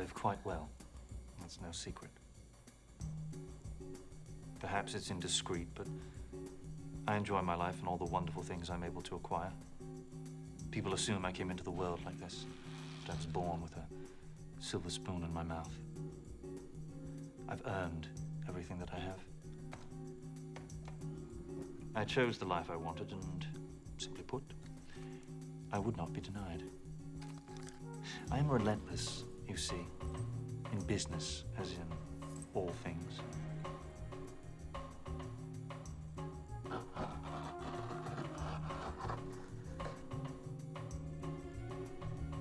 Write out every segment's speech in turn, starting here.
live quite well. That's no secret. Perhaps it's indiscreet, but I enjoy my life and all the wonderful things I'm able to acquire. People assume I came into the world like this, that I was born with a silver spoon in my mouth. I've earned everything that I have. I chose the life I wanted, and simply put, I would not be denied. I am relentless, you see, in business as in all things.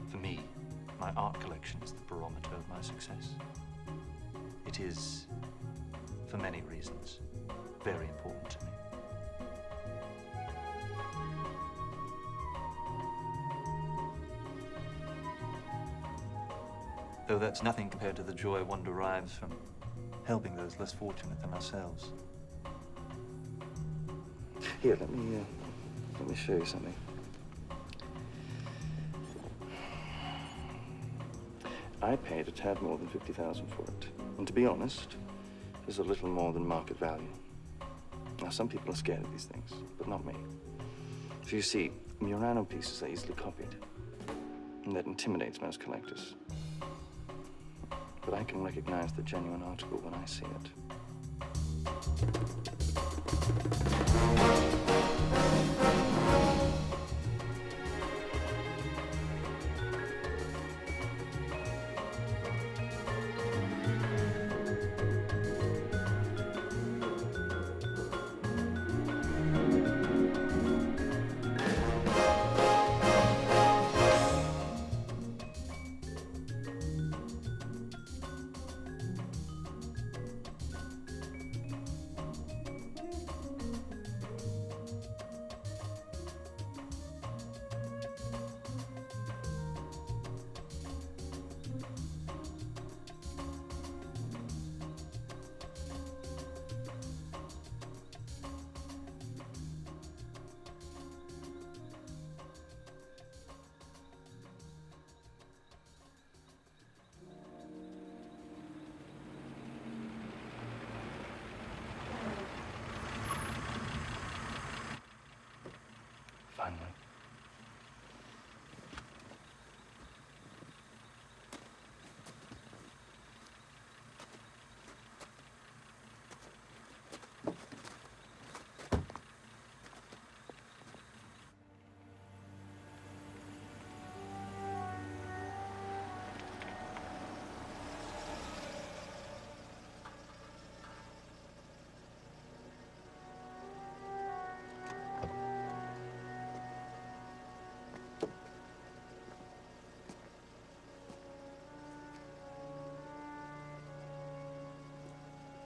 For me, my art collection is the barometer of my success. It is, for many reasons, very important to me. Though that's nothing compared to the joy one derives from helping those less fortunate than ourselves. Here, let me show you something. I paid a tad more than $50,000 for it. And to be honest, it's a little more than market value. Now, some people are scared of these things, but not me. So you see, Murano pieces are easily copied. And that intimidates most collectors. But I can recognize the genuine article when I see it. Finally.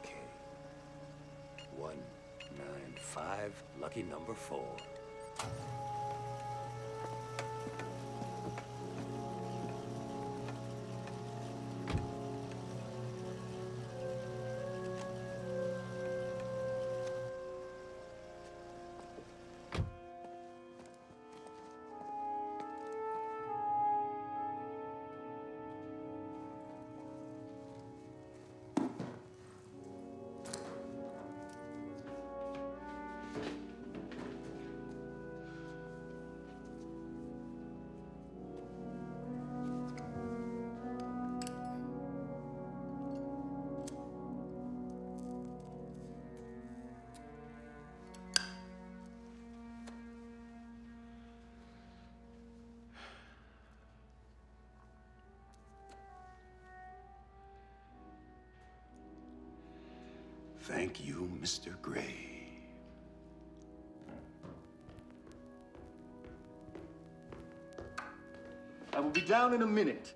Okay. 195, lucky number 4. Thank you, Mr. Gray. I will be down in a minute.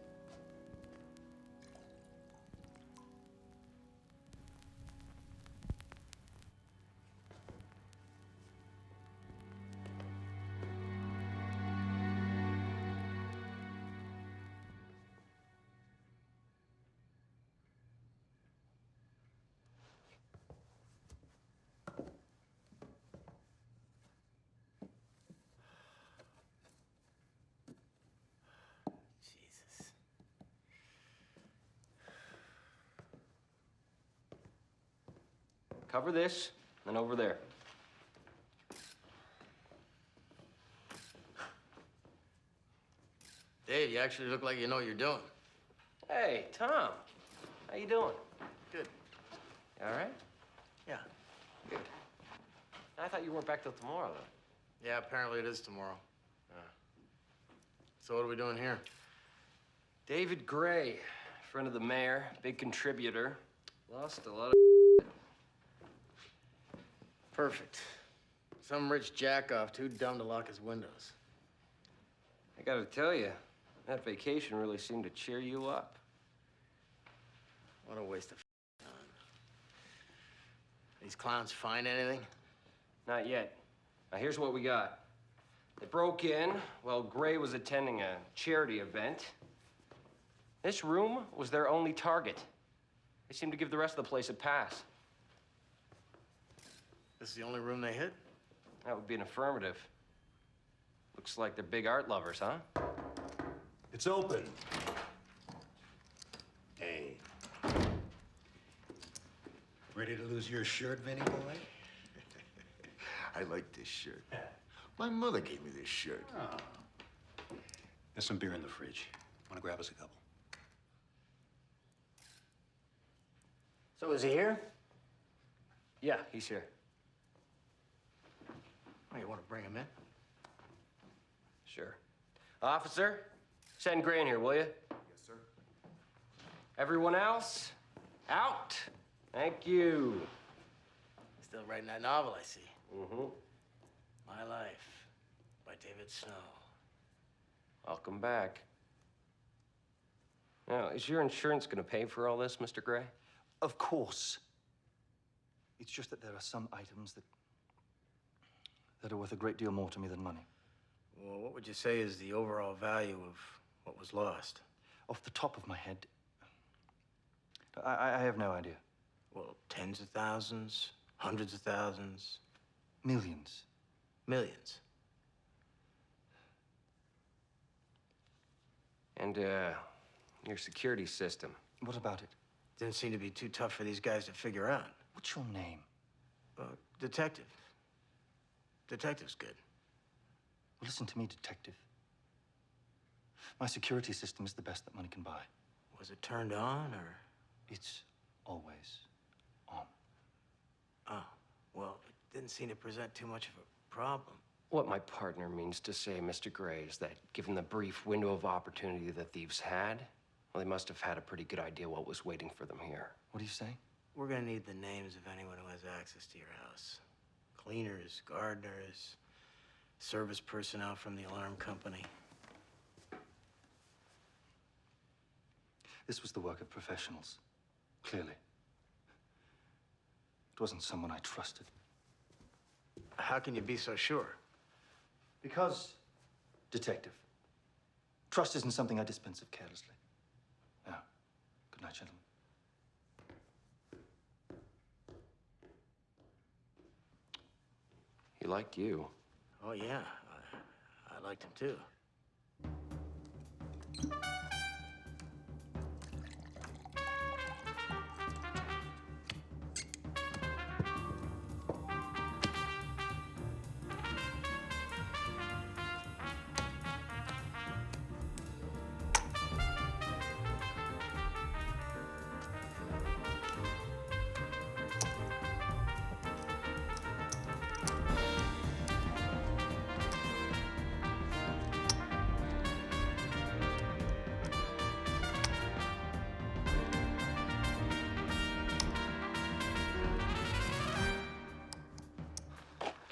Jesus. Cover this, and over there. Dave, you actually look like you know what you're doing. Hey, Tom. How you doing? Good. You all right? Yeah. Good. I thought you weren't back till tomorrow, though. Yeah, apparently it is tomorrow. So what are we doing here? David Gray, friend of the mayor, big contributor. Lost a lot of... Perfect. Some rich jackoff too dumb to lock his windows. I gotta tell you, that vacation really seemed to cheer you up. What a waste of time. These clowns find anything? Not yet. Now, here's what we got. They broke in while Gray was attending a charity event. This room was their only target. They seemed to give the rest of the place a pass. This is the only room they hit? That would be an affirmative. Looks like they're big art lovers, huh? It's open. Hey. Ready to lose your shirt, Vinny boy? I like this shirt. My mother gave me this shirt. Oh. There's some beer in the fridge. Want to grab us a couple? So is he here? Yeah, he's here. Oh, you want to bring him in? Sure. Officer, send Gray in here, will you? Yes, sir. Everyone else, out. Thank you. Still writing that novel, I see. Mm-hmm. My Life by David Snow. Welcome back. Now, is your insurance gonna pay for all this, Mr. Gray? Of course. It's just that there are some items that are worth a great deal more to me than money. Well, what would you say is the overall value of what was lost? Off the top of my head, I have no idea. Well, tens of thousands, hundreds of thousands, Millions. millions. And, your security system. What about it? Didn't seem to be too tough for these guys to figure out. What's your name? Detective. Detective's good. Well, listen to me, detective. My security system is the best that money can buy. Was it turned on, or? It's always on. Oh, well, it didn't seem to present too much of a problem. What my partner means to say, Mr. Gray, is that given the brief window of opportunity the thieves had, well, they must have had a pretty good idea what was waiting for them here. What do you say? We're gonna need the names of anyone who has access to your house. Cleaners, gardeners, service personnel from the alarm company. This was the work of professionals, clearly. It wasn't someone I trusted. How can you be so sure? Because, detective, trust isn't something I dispense of carelessly. Now, good night, gentlemen. He liked you. Oh, yeah. I liked him, too.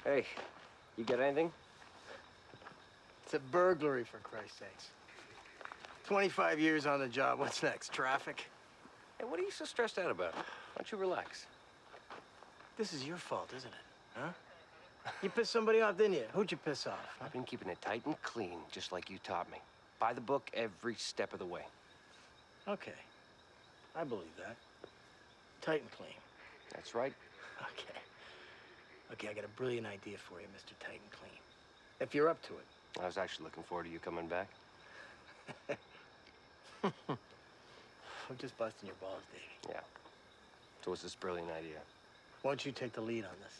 Hey, you got anything? It's a burglary, for Christ's sakes. 25 years on the job. What's next? Traffic? Hey, what are you so stressed out about? Why don't you relax? This is your fault, isn't it? Huh? You pissed somebody off, didn't you? Who'd you piss off? I've been keeping it tight and clean, just like you taught me. By the book every step of the way. Okay. I believe that. Tight and clean. That's right. Okay. Okay, I got a brilliant idea for you, Mr. Tight and Clean. If you're up to it. I was actually looking forward to you coming back. I'm just busting your balls, Davey. Yeah. So what's this brilliant idea? Why don't you take the lead on this?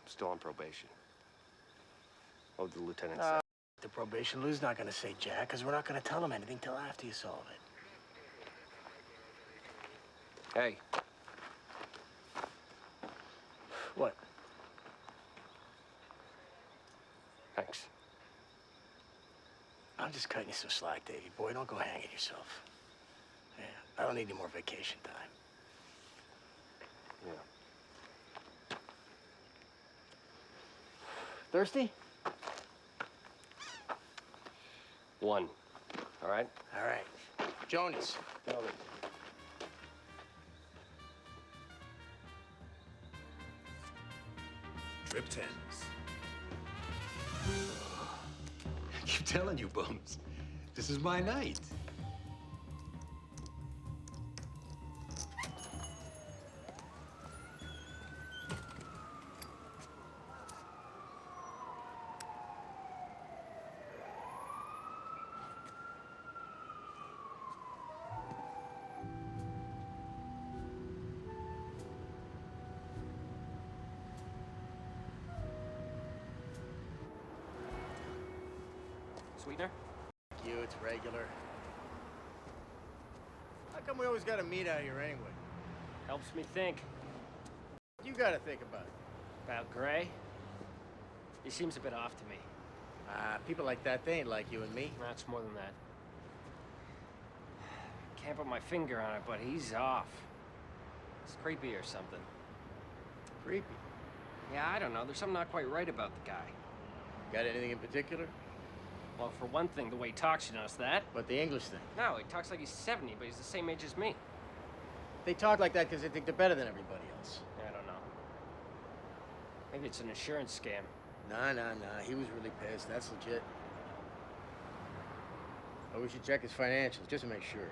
I'm still on probation. What would the lieutenant say? The probation Lou's not gonna say jack, because we're not gonna tell him anything till after you solve it. Hey, What? thanks. I'm just cutting you some slack, Davey boy. Don't go hanging yourself. Yeah, I don't need any more vacation time. Yeah. Thirsty? One. All right? All right. Jonas. Trip tens. I keep telling you, bums, this is my night. Sweetener? You, it's regular. How come we always gotta meet out here anyway? Helps me think. You gotta think about it. About Gray? He seems a bit off to me. People like that, they ain't like you and me. That's more than that. Can't put my finger on it, but he's off. He's creepy or something. Creepy. Yeah, I don't know. There's something not quite right about the guy. Got anything in particular? Well, for one thing, the way he talks, you notice that? But the English thing. No, he talks like he's 70, but he's the same age as me. They talk like that because they think they're better than everybody else. I don't know. Maybe it's an insurance scam. Nah. He was really pissed. That's legit. Oh, we should check his financials just to make sure.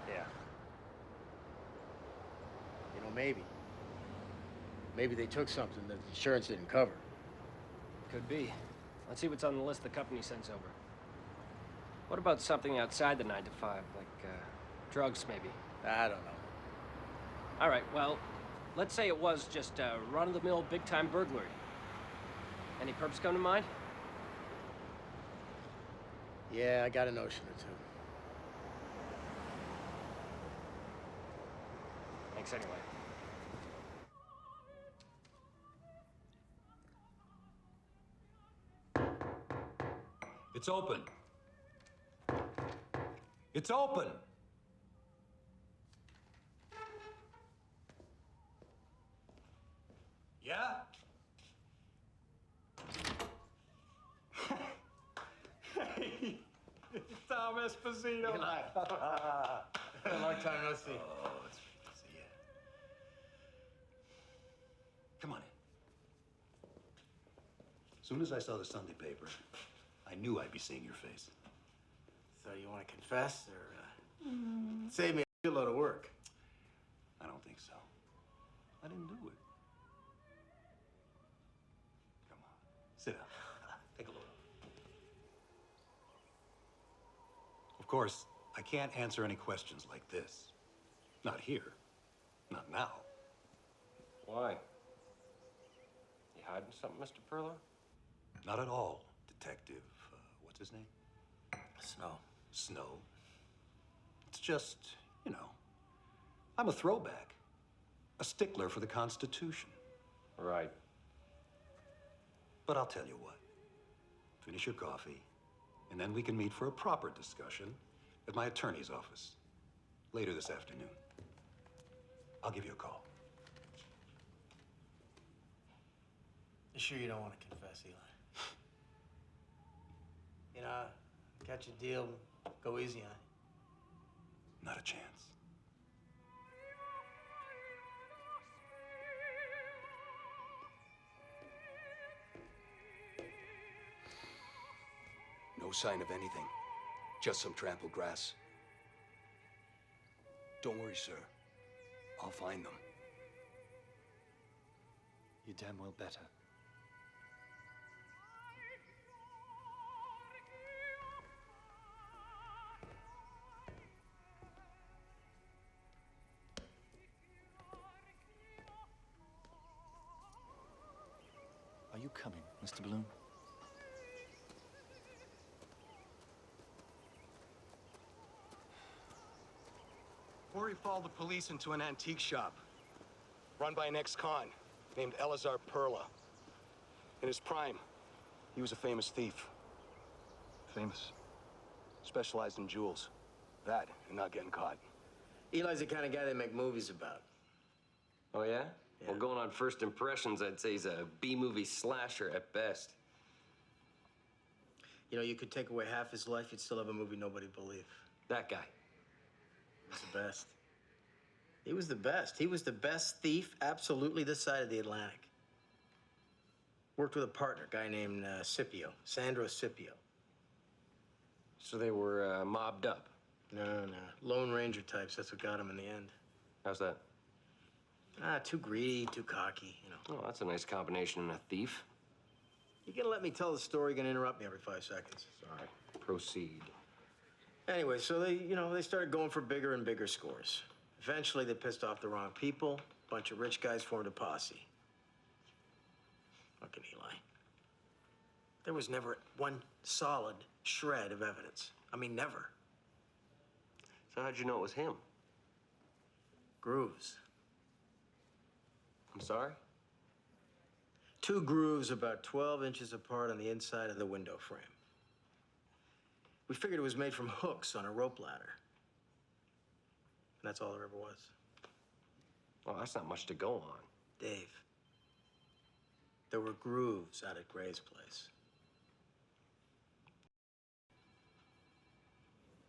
Yeah. You know, maybe. Maybe they took something that the insurance didn't cover. Could be. Let's see what's on the list the company sends over. What about something outside the 9 to 5, like drugs, maybe? I don't know. All right, well, let's say it was just a run-of-the-mill, big-time burglary. Any perps come to mind? Yeah, I got a notion or two. Thanks anyway. It's open. It's open. Yeah? Hey, Tom Esposito. Long time no see. Oh, it's great to see you. Come on in. As soon as I saw the Sunday paper, I knew I'd be seeing your face. So you want to confess, or save me a shitload of work? I don't think so. I didn't do it. Come on, sit down. Take a look. Of course, I can't answer any questions like this. Not here. Not now. Why? You hiding something, Mr. Perlow? Not at all, Detective. What's his name? Snow. Snow. It's just, you know, I'm a throwback. A stickler for the Constitution. Right. But I'll tell you what. Finish your coffee, and then we can meet for a proper discussion at my attorney's office later this afternoon. I'll give you a call. You sure you don't want to confess, Eli? You know, catch a deal, go easy on it. Not a chance. No sign of anything. Just some trampled grass. Don't worry, sir. I'll find them. You damn well better. Are you coming, Mr. Bloom? Corey followed the police into an antique shop run by an ex-con named Elazar Perla. In his prime, he was a famous thief. Famous. Specialized in jewels. That and not getting caught. Eli's the kind of guy they make movies about. Oh, yeah? Yeah. Well, going on first impressions, I'd say he's a B-movie slasher at best. You know, you could take away half his life, you'd still have a movie nobody'd believe. That guy. He was the best. He was the best. He was the best thief, absolutely, this side of the Atlantic. Worked with a partner, a guy named Scipio, Sandro Scipio. So they were mobbed up. No. Lone Ranger types, that's what got him in the end. How's that? Too greedy, too cocky, you know. Oh, that's a nice combination in a thief. You gonna let me tell the story, you're gonna interrupt me every 5 seconds. Sorry. Proceed. Anyway, so they started going for bigger and bigger scores. Eventually, they pissed off the wrong people. A bunch of rich guys formed a posse. Fucking Eli. There was never one solid shred of evidence. I mean, never. So how'd you know it was him? Grooves. I'm sorry? 2 grooves about 12 inches apart on the inside of the window frame. We figured it was made from hooks on a rope ladder. And that's all there ever was. Well, that's not much to go on. Dave, there were grooves out at Gray's place.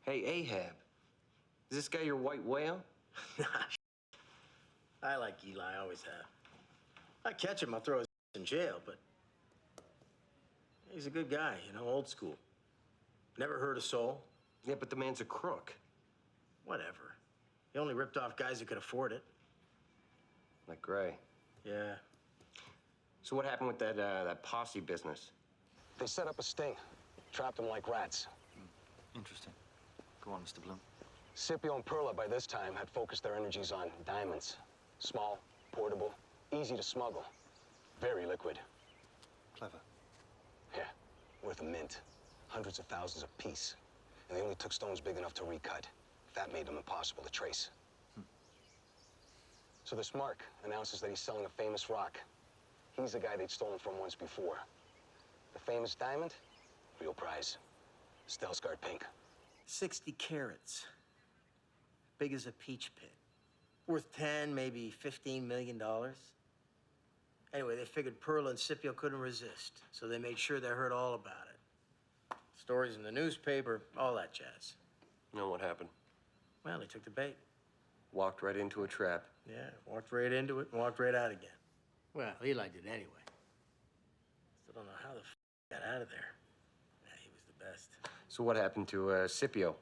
Hey, Ahab. Is this guy your white whale? Nah, I like Eli, I always have. I catch him, I'll throw his in jail, but he's a good guy, you know, old school. Never hurt a soul. Yeah, but the man's a crook. Whatever. He only ripped off guys who could afford it. Like Gray. Yeah. So what happened with that posse business? They set up a sting, trapped them like rats. Interesting. Go on, Mr. Bloom. Scipio and Perla, by this time, had focused their energies on diamonds. Small, portable, easy to smuggle. Very liquid. Clever. Yeah, worth a mint. Hundreds of thousands a piece. And they only took stones big enough to recut. That made them impossible to trace. So this Mark announces that he's selling a famous rock. He's the guy they'd stolen from once before. The famous diamond, real prize. Stelsgard pink. 60 carats. Big as a peach pit. Worth 10, maybe $15 million. Anyway, they figured Perla and Scipio couldn't resist, so they made sure they heard all about it. Stories in the newspaper, all that jazz. You know what happened? Well, they took the bait. Walked right into a trap. Yeah, walked right into it and walked right out again. Well, Eli did anyway. Still don't know how the got out of there. Yeah, he was the best. So what happened to Scipio?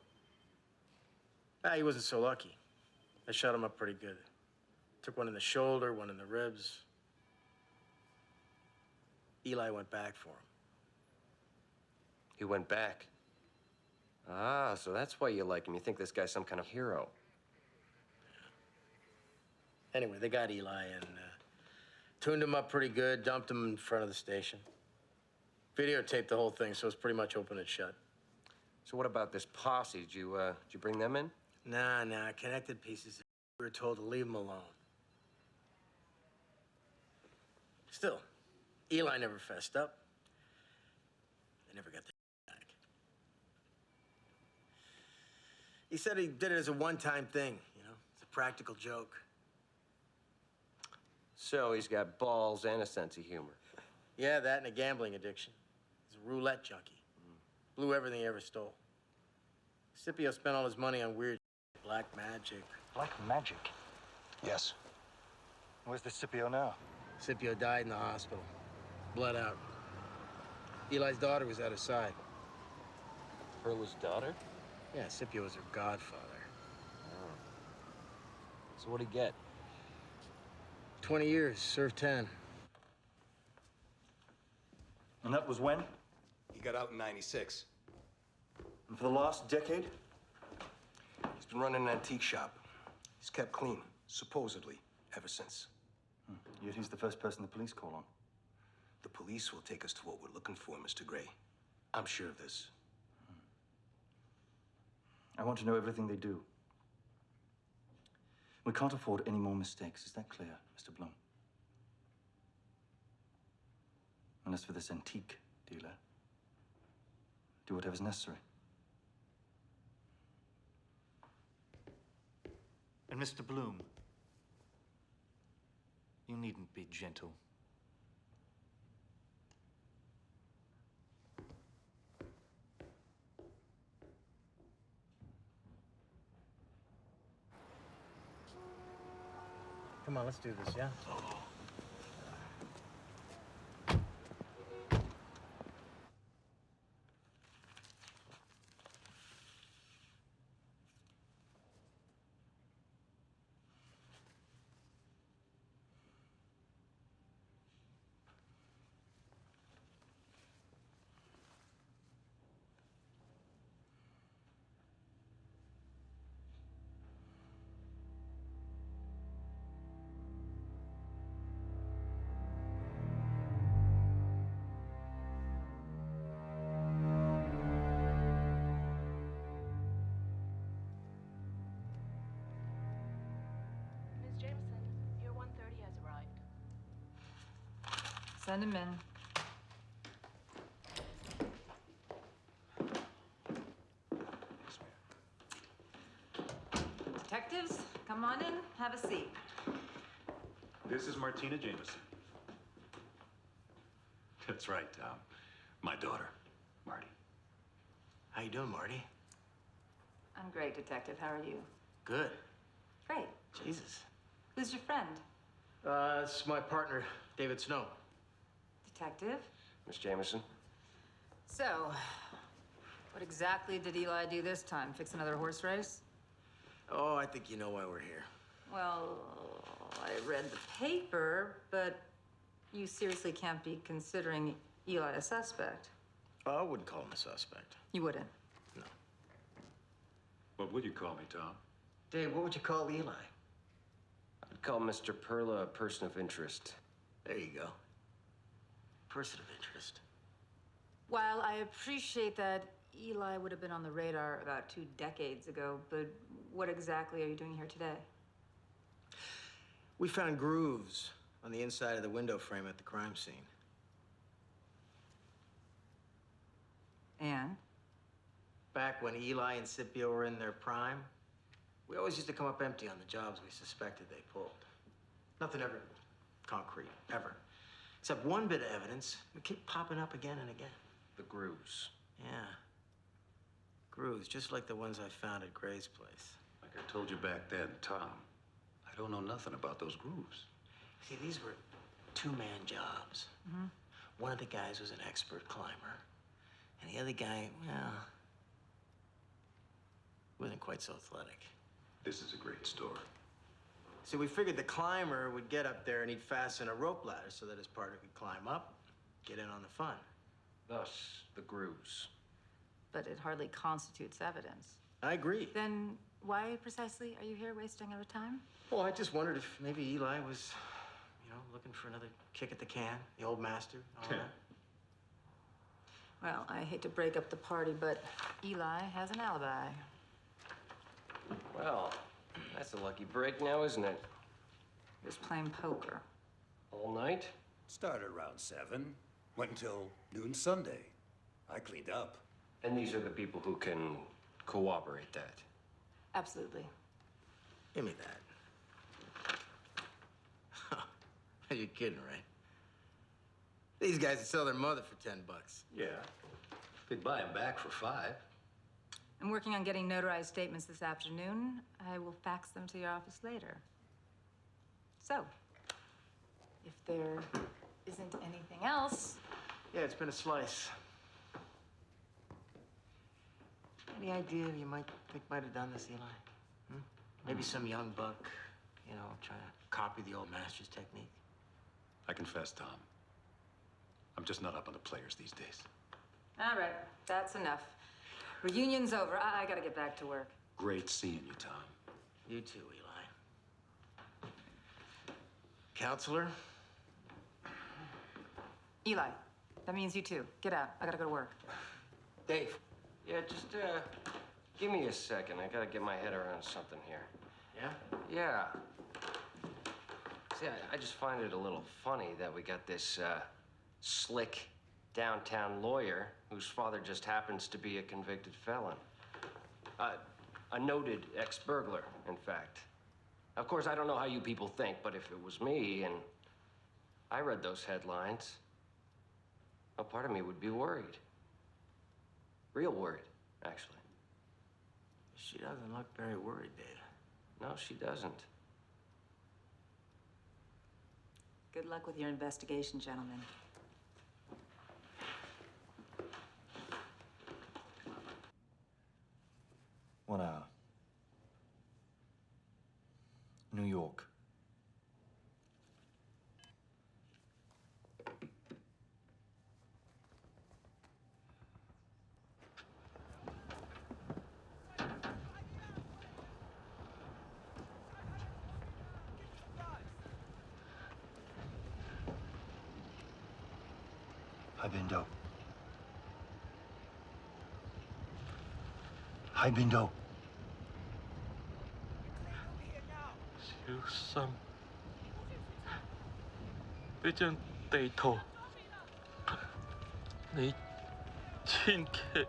He wasn't so lucky. They shot him up pretty good. Took one in the shoulder, one in the ribs. Eli went back for him. He went back. Ah, so that's why you like him. You think this guy's some kind of hero. Anyway, they got Eli and tuned him up pretty good, dumped him in front of the station. Videotaped the whole thing, so it's pretty much open and shut. So what about this posse? Did you bring them in? Nah, connected pieces. We were told to leave them alone. Still, Eli never fessed up. They never got their back. He said he did it as a one-time thing, you know? It's a practical joke. So he's got balls and a sense of humor. Yeah, that and a gambling addiction. He's a roulette junkie. Blew everything he ever stole. Scipio spent all his money on weird black magic. Black magic? Yes. Where's the Scipio now? Scipio died in the hospital. Bled out. Eli's daughter was at his side. Perla's daughter? Yeah, Scipio was her godfather. So what'd he get? 20 years, served 10. And that was when? He got out in '96. And for the last decade? He's been running an antique shop. He's kept clean, supposedly, ever since. Yet he's the first person the police call on. The The police will take us to what we're looking for, Mr. Gray. I'm sure of this. I want to know everything they do. We can't afford any more mistakes. Is that clear, Mr. Bloom? And as for this antique dealer, do whatever's necessary. And Mr. Bloom, you needn't be gentle. Come on, let's do this, yeah? Miss Jameson, your 1:30 has arrived. Send him in. Detectives, come on in, have a seat. This is Martina Jameson. That's right, Tom. My daughter, Marty. How you doing, Marty? I'm great, Detective. How are you? Good. Great. Jesus. Who's your friend? It's my partner, David Snow. Detective? Miss Jameson? So, what exactly did Eli do this time? Fix another horse race? Oh, I think you know why we're here. Well, I read the paper, but you seriously can't be considering Eli a suspect. Oh, I wouldn't call him a suspect. You wouldn't? No. What would you call me, Tom? Dave, what would you call Eli? I'd call Mr. Perla a person of interest. There you go. Person of interest. While I appreciate that Eli would have been on the radar about 2 decades ago, but what exactly are you doing here today? We found grooves on the inside of the window frame at the crime scene. And? Back when Eli and Scipio were in their prime, we always used to come up empty on the jobs we suspected they pulled. Nothing ever concrete, ever. Except one bit of evidence that kept popping up again and again. The grooves. Yeah. Grooves, just like the ones I found at Gray's place. Like I told you back then, Tom, I don't know nothing about those grooves. See, these were two-man jobs. Mm-hmm. One of the guys was an expert climber, and the other guy, well, wasn't quite so athletic. This is a great story. So we figured the climber would get up there and he'd fasten a rope ladder so that his partner could climb up, get in on the fun. Thus, the grooves. But it hardly constitutes evidence. I agree. Then why precisely are you here wasting our time? Well, I just wondered if maybe Eli was, looking for another kick at the can, the old master, all that. Well, I hate to break up the party, but Eli has an alibi. Well, that's a lucky break now, isn't it? He was playing poker. All night? Started around 7, went until noon Sunday. I cleaned up. And these are the people who can corroborate that. Absolutely. Give me that. Are you kidding, right? These guys would sell their mother for $10. Yeah. They'd buy him back for 5. I'm working on getting notarized statements this afternoon. I will fax them to your office later. So, if there isn't anything else... Yeah, it's been a slice. Any idea who you might have done this, Eli? Maybe some young buck, trying to copy the old master's technique. I confess, Tom, I'm just not up on the players these days. All right, that's enough. Reunion's over. I gotta get back to work. Great seeing you, Tom. You too, Eli. Counselor, Eli, that means you too. Get out. I gotta go to work. Dave. Yeah, just give me a second. I gotta get my head around something here. Yeah? Yeah. See, I just find it a little funny that we got this slick downtown lawyer whose father just happens to be a convicted felon. A noted ex-burglar, in fact. Of course, I don't know how you people think, but if it was me and I read those headlines, a part of me would be worried. Real worried, actually. She doesn't look very worried, Dave. No, she doesn't. Good luck with your investigation, gentlemen. One hour. New York. Hi, Bindo. Hi, Bindo. 小心，呢張地圖，你千祈。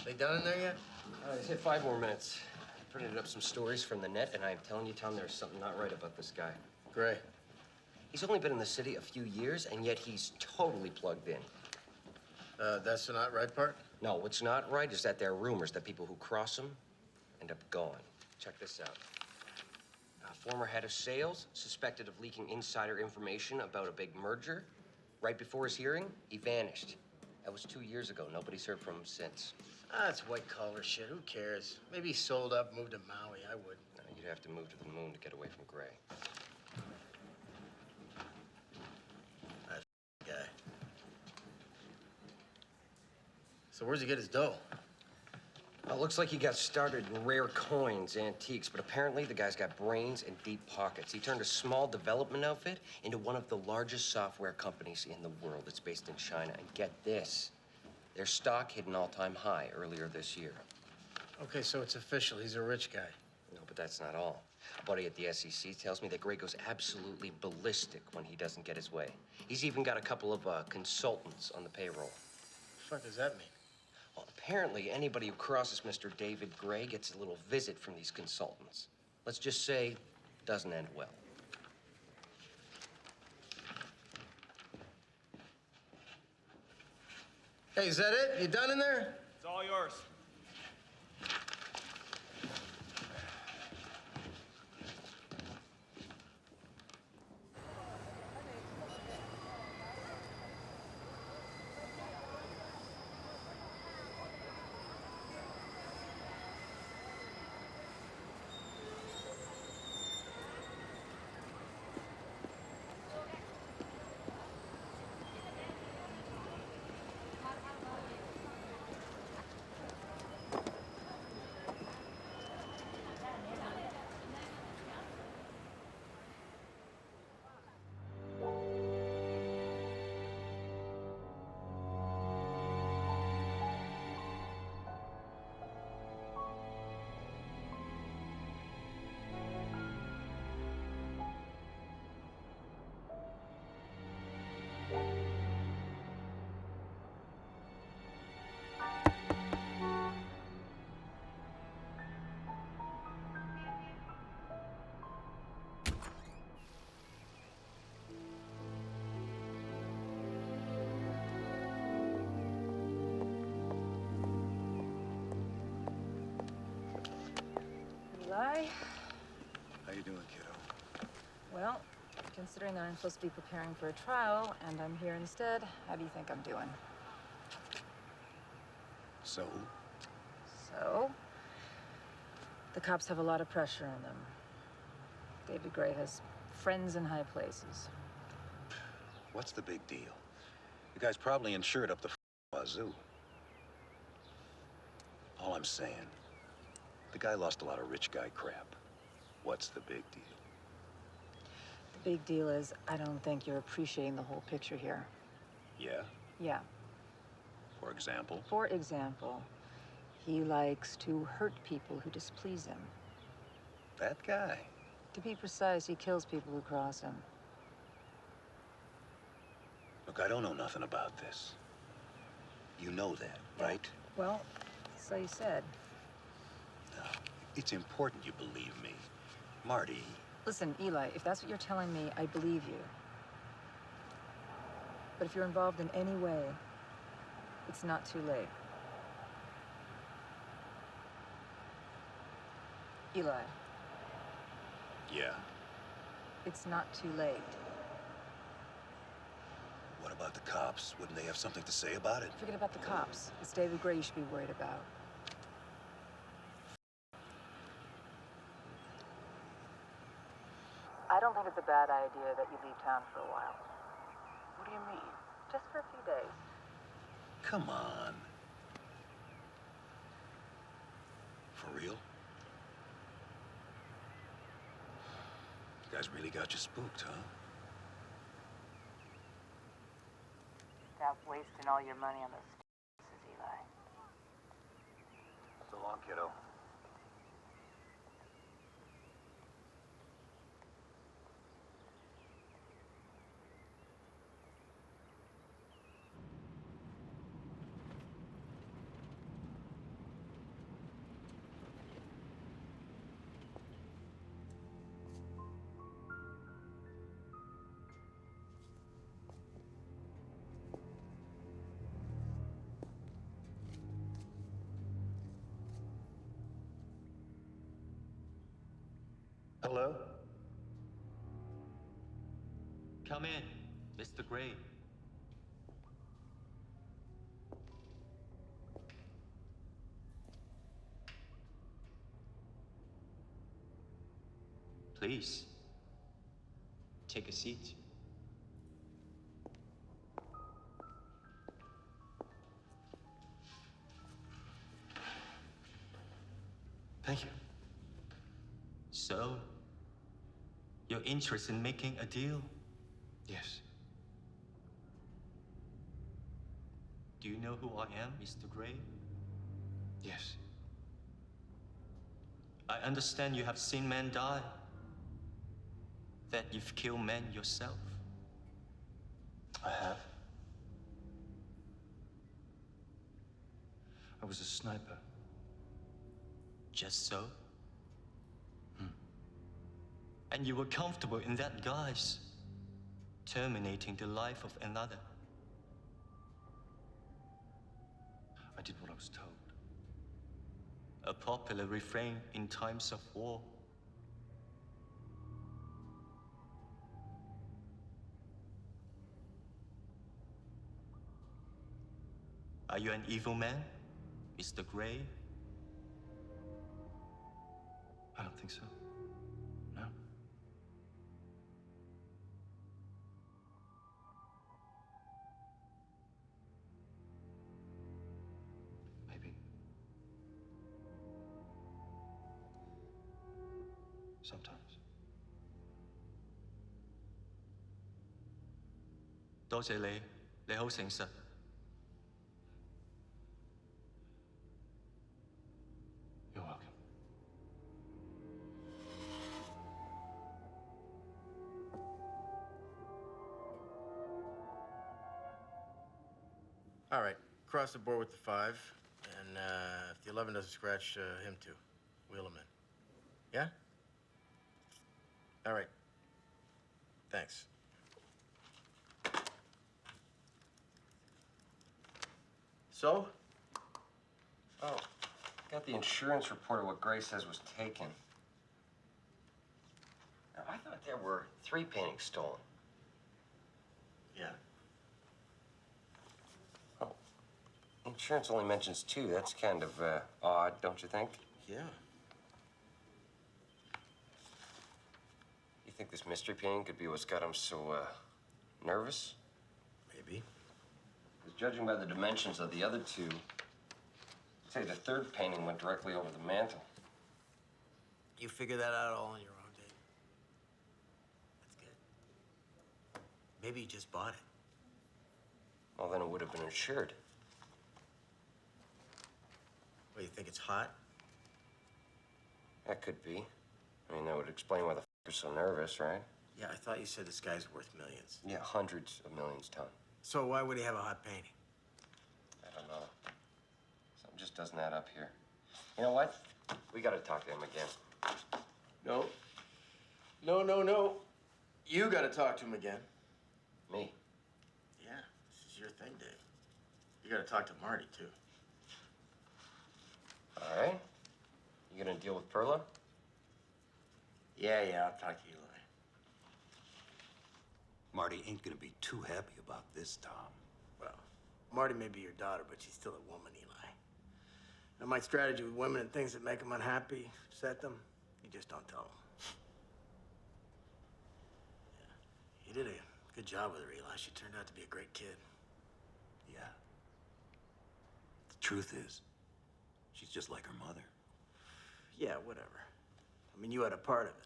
They done in there yet? Just hit 5 more minutes. Printed up some stories from the net, and I'm telling you, Tom, there's something not right about this guy. Gray. He's only been in the city a few years, and yet he's totally plugged in. That's the not right part? No, what's not right is that there are rumors that people who cross him end up gone. Check this out. A former head of sales, suspected of leaking insider information about a big merger. Right before his hearing, he vanished. That was 2 years ago. Nobody's heard from him since. That's white-collar shit. Who cares? Maybe he sold up, moved to Maui. I would. No, you'd have to move to the moon to get away from Gray. That guy. So where's he get his dough? Well, it looks like he got started in rare coins, antiques, but apparently the guy's got brains and deep pockets. He turned a small development outfit into one of the largest software companies in the world. It's based in China. And get this, their stock hit an all-time high earlier this year. Okay, so it's official. He's a rich guy. No, but that's not all. A buddy at the SEC tells me that Gray goes absolutely ballistic when he doesn't get his way. He's even got a couple of consultants on the payroll. What the fuck does that mean? Well, apparently, anybody who crosses Mr. David Gray gets a little visit from these consultants. Let's just say, doesn't end well. Hey, is that it? You done in there? It's all yours. Eli. How you doing, kiddo? Well, considering that I'm supposed to be preparing for a trial and I'm here instead, how do you think I'm doing? So? So, the cops have a lot of pressure on them. David Gray has friends in high places. What's the big deal? The guy's probably insured up the wazoo. All I'm saying, the guy lost a lot of rich guy crap. What's the big deal? The big deal is, I don't think you're appreciating the whole picture here. Yeah? Yeah. For example? For example, he likes to hurt people who displease him. That guy? To be precise, he kills people who cross him. Look, I don't know nothing about this. You know that, right? Well, so you said. No, it's important you believe me. Marty. Listen, Eli, if that's what you're telling me, I believe you. But if you're involved in any way, it's not too late. Eli. Yeah? It's not too late. What about the cops? Wouldn't they have something to say about it? Forget about the cops. It's David Gray you should be worried about. I don't think it's a bad idea that you leave town for a while. What do you mean? Just for a few days. Come on. For real? You guys really got you spooked, huh? Stop wasting all your money on those Eli. So long, kiddo. Hello? Come in, Mr. Gray. Please, take a seat. Thank you. So, you're interested in making a deal? Yes. Do you know who I am, Mr. Gray? Yes. I understand you have seen men die. That you've killed men yourself. I have. I was a sniper. Just so? And you were comfortable in that guise, terminating the life of another. I did what I was told. A popular refrain in times of war. Are you an evil man, Mr. Gray? I don't think so. No. Maybe. Sometimes. 多謝你，你好誠實。You're welcome. All right, cross the board with the 5, and if the 11 doesn't scratch, him too. Wheel him in. Yeah? All right. Thanks. So? Oh. Got the insurance report of what Gray says was taken. 3 paintings stolen. Yeah. Oh, insurance only mentions 2. That's kind of odd, don't you think? Yeah. You think this mystery painting could be what's got him so nervous? Maybe. Because judging by the dimensions of the other 2, I'd say the 3rd painting went directly over the mantle. You figure that out all on your own, Dave. That's good. Maybe you just bought it. Well, then it would have been insured. What, you think it's hot? That could be. I mean, that would explain why the you're so nervous, right? Yeah, I thought you said this guy's worth millions. Yeah, hundreds of millions, Tom. So why would he have a hot painting? I don't know. Something just doesn't add up here. You know what? We gotta talk to him again. No. No, no, no. You gotta talk to him again. Me? Yeah, this is your thing, Dave. You gotta talk to Marty, too. All right. You gonna deal with Perla? Yeah, I'll talk to Eli. Marty ain't gonna be too happy about this, Tom. Well, Marty may be your daughter, but she's still a woman, Eli. And my strategy with women and things that make them unhappy, upset them, you just don't tell them. Yeah. You did a good job with her, Eli. She turned out to be a great kid. Yeah. The truth is, she's just like her mother. Yeah, whatever. I mean, you had a part of it.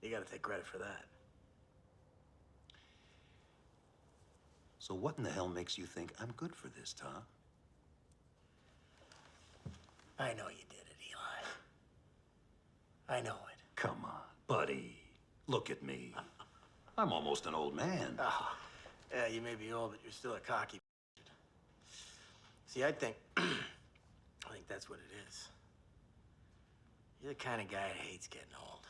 You gotta take credit for that. So what in the hell makes you think I'm good for this, Tom? I know you did it, Eli. I know it. Come on, buddy. Look at me. I'm almost an old man. Oh, yeah, you may be old, but you're still a cocky. See, I think that's what it is. You're the kind of guy that hates getting old.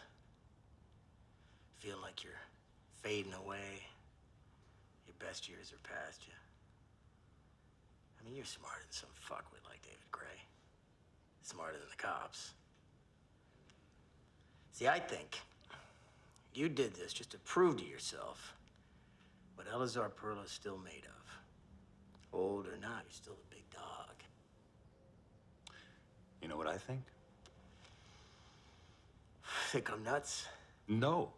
Feel like you're fading away. Your best years are past you. I mean, you're smarter than some fuckwit like David Gray. Smarter than the cops. See, I think you did this just to prove to yourself what Elazar Perla is still made of. Old or not, you're still the big dog. You know what I think? Think I'm nuts? No.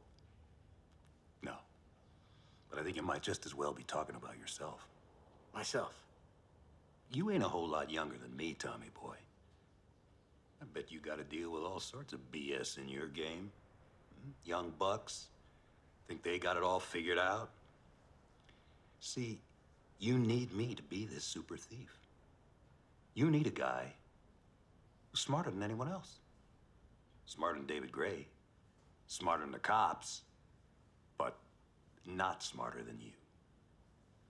No. But I think you might just as well be talking about yourself. Myself? You ain't a whole lot younger than me, Tommy boy. I bet you got to deal with all sorts of BS in your game. Young bucks think they got it all figured out. See, you need me to be this super thief. You need a guy who's smarter than anyone else. Smarter than David Gray. Smarter than the cops. But not smarter than you.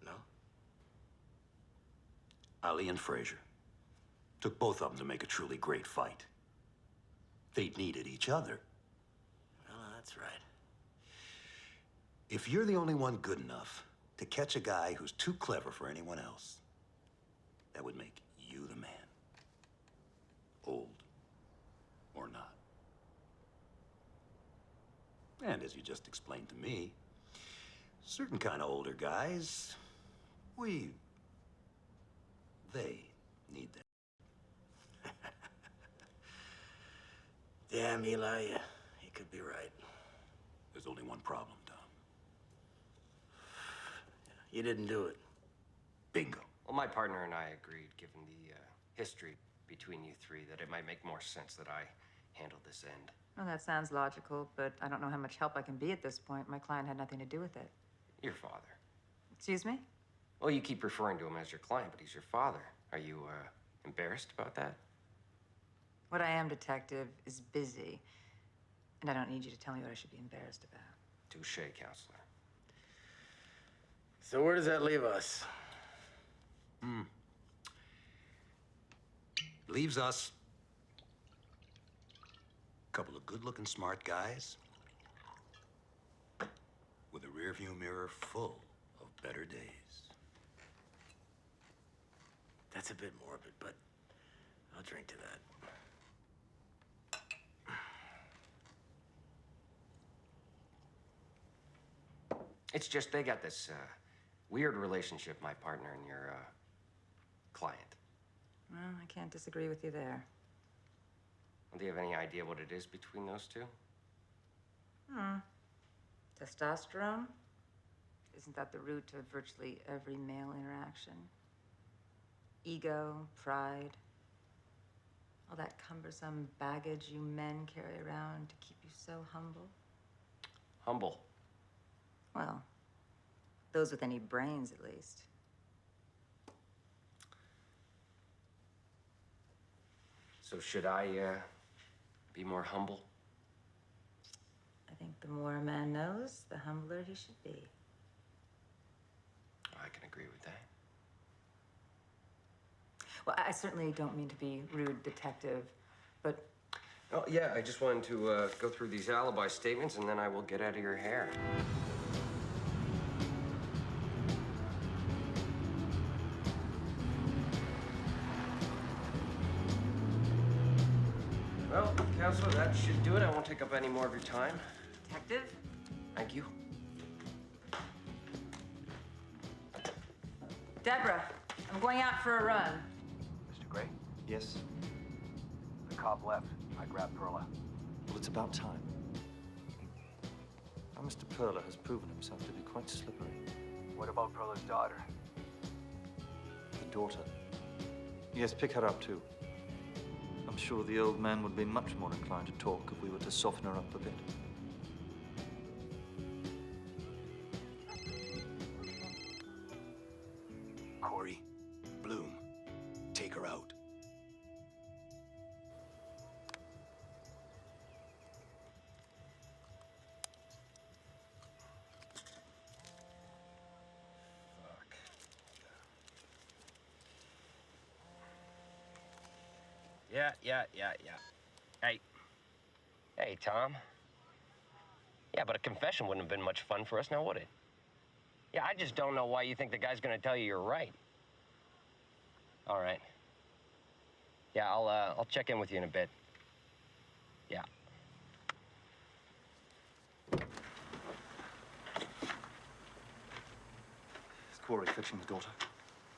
No? Ali and Frazier. Took both of them to make a truly great fight. They needed each other. Well, that's right. If you're the only one good enough to catch a guy who's too clever for anyone else, that would make you the man. Old or not. And as you just explained to me, certain kind of older guys, they need that. Damn, Eli, you could be right. There's only one problem, Tom. You didn't do it. Bingo. Well, my partner and I agreed, given the history between you 3, that it might make more sense that I handle this end. Well, that sounds logical, but I don't know how much help I can be at this point. My client had nothing to do with it. Your father. Excuse me? Well, you keep referring to him as your client, but he's your father. Are you embarrassed about that? What I am, Detective, is busy. And I don't need you to tell me what I should be embarrassed about. Touche, counselor. So where does that leave us? Leaves us a couple of good-looking, smart guys with a rearview mirror full of better days. That's a bit morbid, but I'll drink to that. It's just they got this weird relationship, my partner and your client. Well, I can't disagree with you there. Do you have any idea what it is between those two? Testosterone? Isn't that the root of virtually every male interaction? Ego, pride, all that cumbersome baggage you men carry around to keep you so humble. Humble. Well, those with any brains, at least. So should I be more humble? I think the more a man knows, the humbler he should be. I can agree with that. Well, I certainly don't mean to be rude, detective, but Oh, yeah, I just wanted to go through these alibi statements and then I will get out of your hair. Well, Counselor, that should do it. I won't take up any more of your time. detective? Thank you. Deborah, I'm going out for a run. Mr. Gray, Yes? the cop left. I grabbed Perla. Well, it's about time. Now, Mr. Perla has proven himself to be quite slippery. What about Perla's daughter? The daughter. Yes, pick her up, too. I'm sure the old man would be much more inclined to talk if we were to soften her up a bit. Corey, Bloom, take her out. Yeah. Hey, Tom. Yeah, but a confession wouldn't have been much fun for us, now would it? Yeah, I just don't know why you think the guy's gonna tell you you're right. All right. Yeah, I'll check in with you in a bit. Yeah. Is Corey fetching the daughter?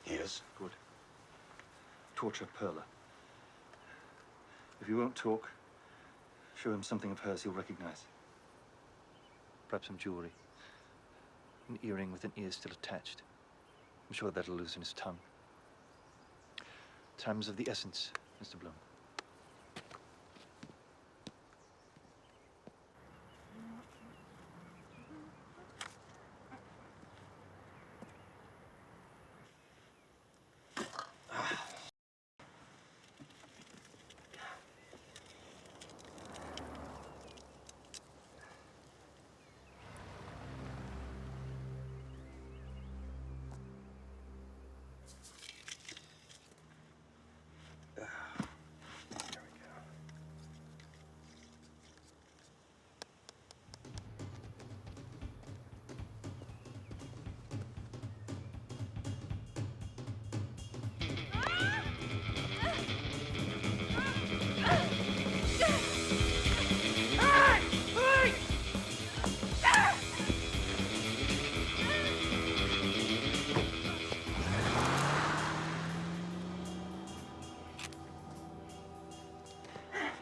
He is. Good. Torture Perla. If you won't talk, show him something of hers he'll recognize. Perhaps some jewelry. An earring with an ear still attached. I'm sure that'll loosen his tongue. Time's of the essence, Mr. Bloom.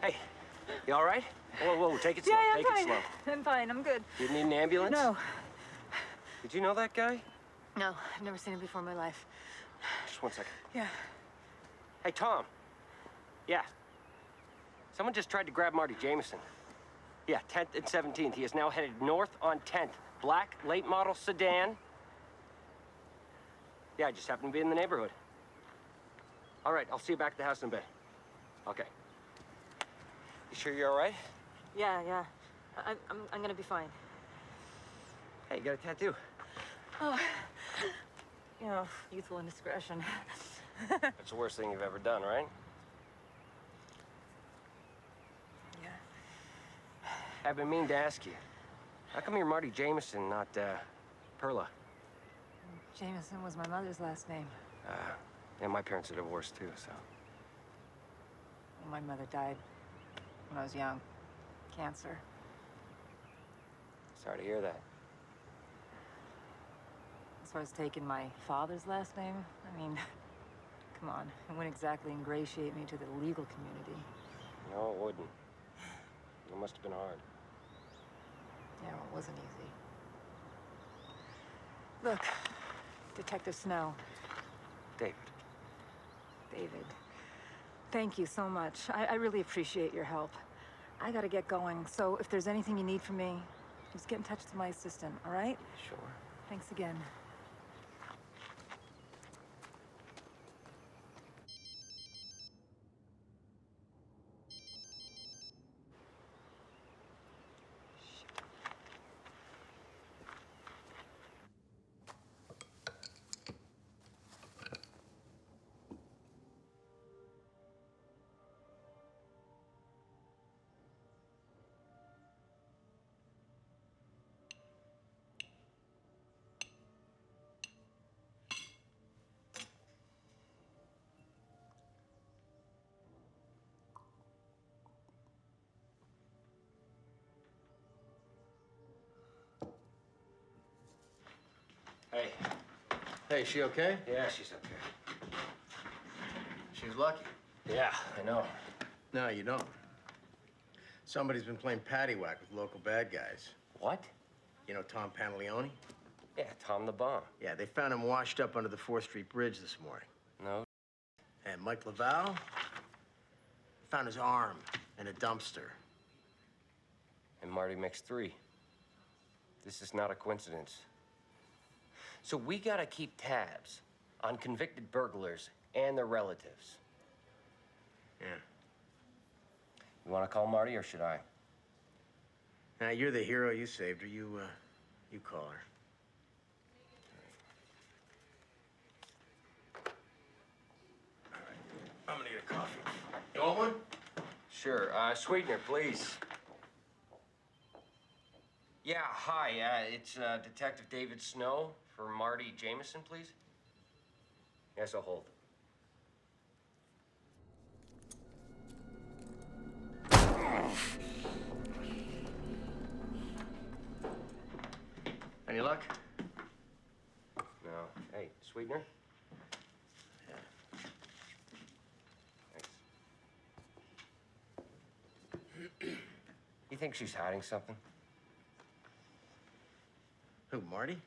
Hey, you all right? Whoa, take it slow. Yeah, take I'm it slow. fine. I'm fine. I'm good. You need an ambulance? No. Did you know that guy? No, I've never seen him before in my life. Just one second. Yeah. Hey, Tom. Yeah. Someone just tried to grab Marty Jameson. Yeah, 10th and 17th. He is now headed north on 10th. Black, late model sedan. Yeah, I just happened to be in the neighborhood. All right, I'll see you back at the house in a bit. Okay. You sure you're all right? Yeah. I'm gonna be fine. Hey, you got a tattoo. Oh, you know, youthful indiscretion. That's the worst thing you've ever done, right? Yeah. I've been meaning to ask you. How come you're Marty Jameson, not, Perla? Jameson was my mother's last name. Yeah, my parents are divorced, too, so... My mother died when I was young. Cancer. Sorry to hear that. as far as taking my father's last name. I mean, come on, it wouldn't exactly ingratiate me to the legal community. No, it wouldn't. It must have been hard. Yeah, well, it wasn't easy. Look, Detective Snow. David. David, thank you so much. I really appreciate your help. I gotta get going, so if there's anything you need from me, just get in touch with my assistant, all right? Sure. Thanks again. Hey. Hey, she okay? Yeah, she's okay. She's lucky. Yeah, I know. No, you don't. Somebody's been playing paddywhack with local bad guys. What? You know Tom Pantaleone? Yeah, Tom the Bomb. Yeah, they found him washed up under the 4th Street Bridge this morning. No. And Mike Laval found his arm in a dumpster. And Marty mixed 3. This is not a coincidence. So we gotta keep tabs on convicted burglars and their relatives. Yeah. You wanna call Marty or should I? Now, you're the hero. You saved her. You call her. All right. I'm gonna get a coffee. You want one? Sure. Sweetener, please. Yeah, hi. It's Detective David Snow for Marty Jameson, please. Yes, I'll hold. Any luck? No. Hey, sweetener? Yeah. Thanks. You think she's hiding something? Who, Marty?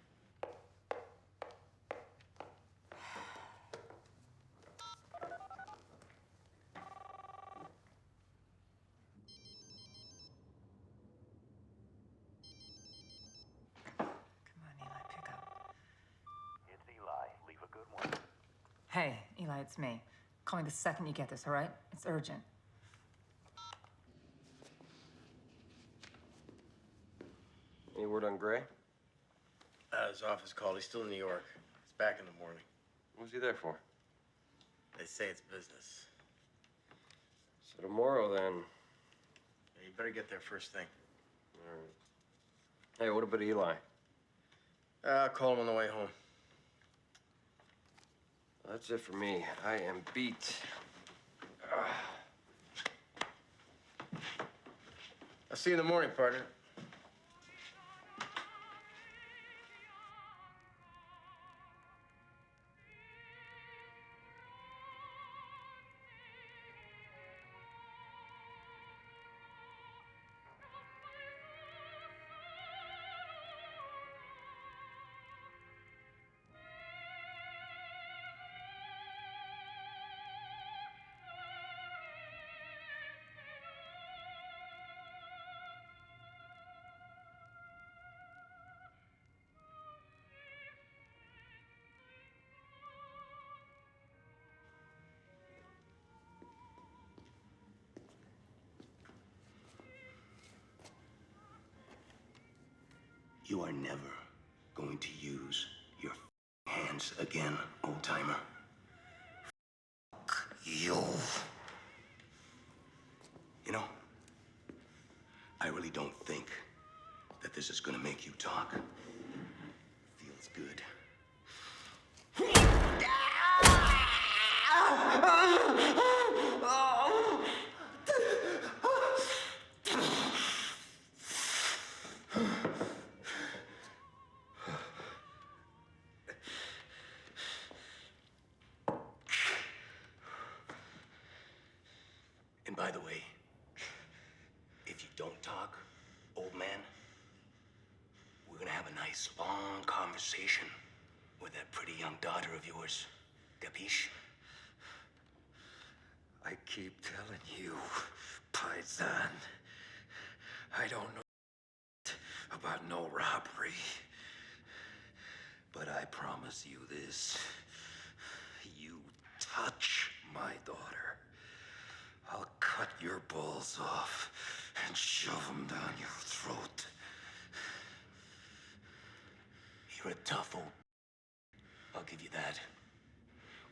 Hey, Eli, it's me. Call me the second you get this, all right? It's urgent. Any word on Gray? His office called. He's still in New York. He's back in the morning. What's he there for? They say it's business. So tomorrow, then. Yeah, you better get there first thing. All right. Hey, what about Eli? Call him on the way home. That's it for me. I am beat. I'll see you in the morning, partner. You are never going to use your hands again, old-timer. You. You know, I really don't think that this is gonna make you talk. Feels good. nice, long conversation with that pretty young daughter of yours. Capiche? I keep telling you, Paisan, I don't know about no robbery. But I promise you this. You touch my daughter, I'll cut your balls off and shove them down your throat. You're a tough old... I'll give you that.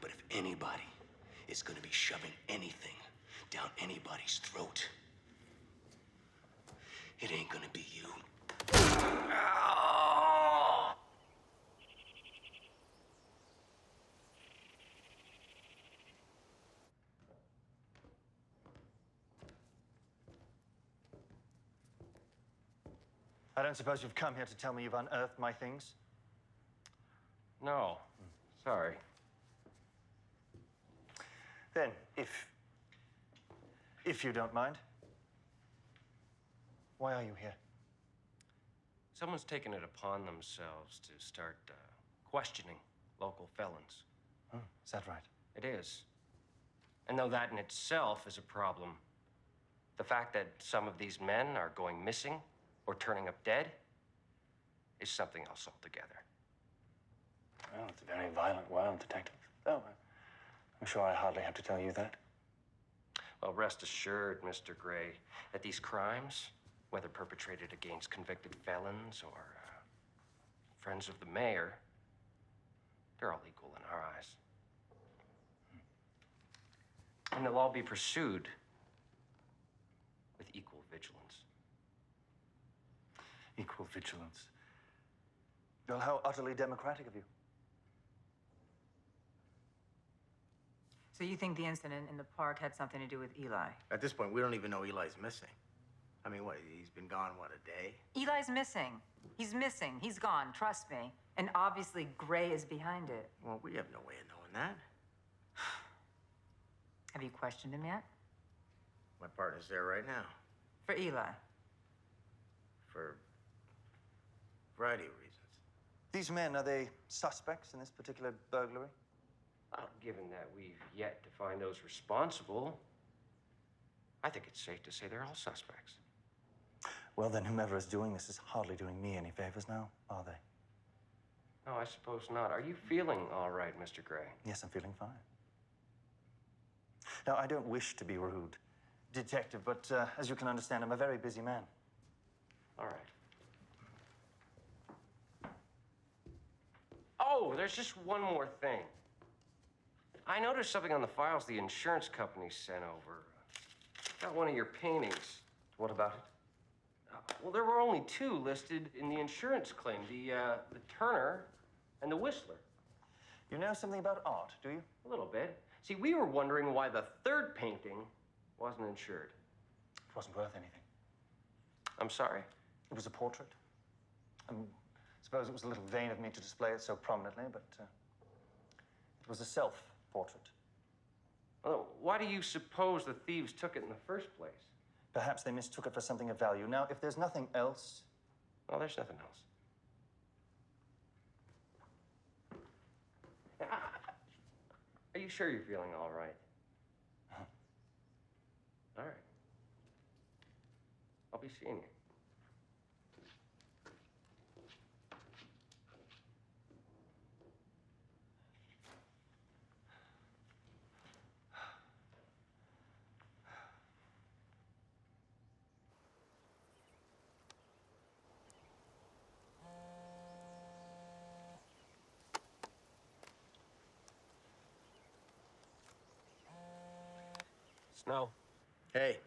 But if anybody is gonna be shoving anything down anybody's throat, it ain't gonna be you. I don't suppose you've come here to tell me you've unearthed my things? No. Sorry. Then, if you don't mind, why are you here? Someone's taken it upon themselves to start questioning local felons. Oh, is that right? It is. And though that in itself is a problem, the fact that some of these men are going missing or turning up dead is something else altogether. Well, it's a very violent world, Detective. Though I'm sure I hardly have to tell you that. Well, rest assured, Mr. Gray, that these crimes, whether perpetrated against convicted felons or friends of the mayor, they're all equal in our eyes. And they'll all be pursued with equal vigilance. Equal vigilance. Well, how utterly democratic of you. So you think the incident in the park had something to do with Eli? At this point, we don't even know Eli's missing. I mean, what, he's been gone, what, a day? Eli's missing. He's missing. He's gone, trust me. And obviously, Gray is behind it. Well, we have no way of knowing that. Have you questioned him yet? My partner's there right now. For Eli? For a variety of reasons. These men, are they suspects in this particular burglary? Well, given that we've yet to find those responsible, I think it's safe to say they're all suspects. Well, then whomever is doing this is hardly doing me any favors now, are they? No, I suppose not. Are you feeling all right, Mr. Gray? Yes, I'm feeling fine. Now, I don't wish to be rude, Detective, but as you can understand, I'm a very busy man. All right. Oh, there's just one more thing. I noticed something on the files the insurance company sent over. Got one of your paintings. What about it? Well, there were only two listed in the insurance claim, the Turner and the Whistler. You know something about art, do you? A little bit. See, we were wondering why the third painting wasn't insured. It wasn't worth anything. I'm sorry? It was a portrait. I suppose it was a little vain of me to display it so prominently, but it was a self-portrait. Well, why do you suppose the thieves took it in the first place? Perhaps they mistook it for something of value. Now, if there's nothing else... Well, there's nothing else. Are you sure you're feeling all right? All right. I'll be seeing you. Snow. Hey,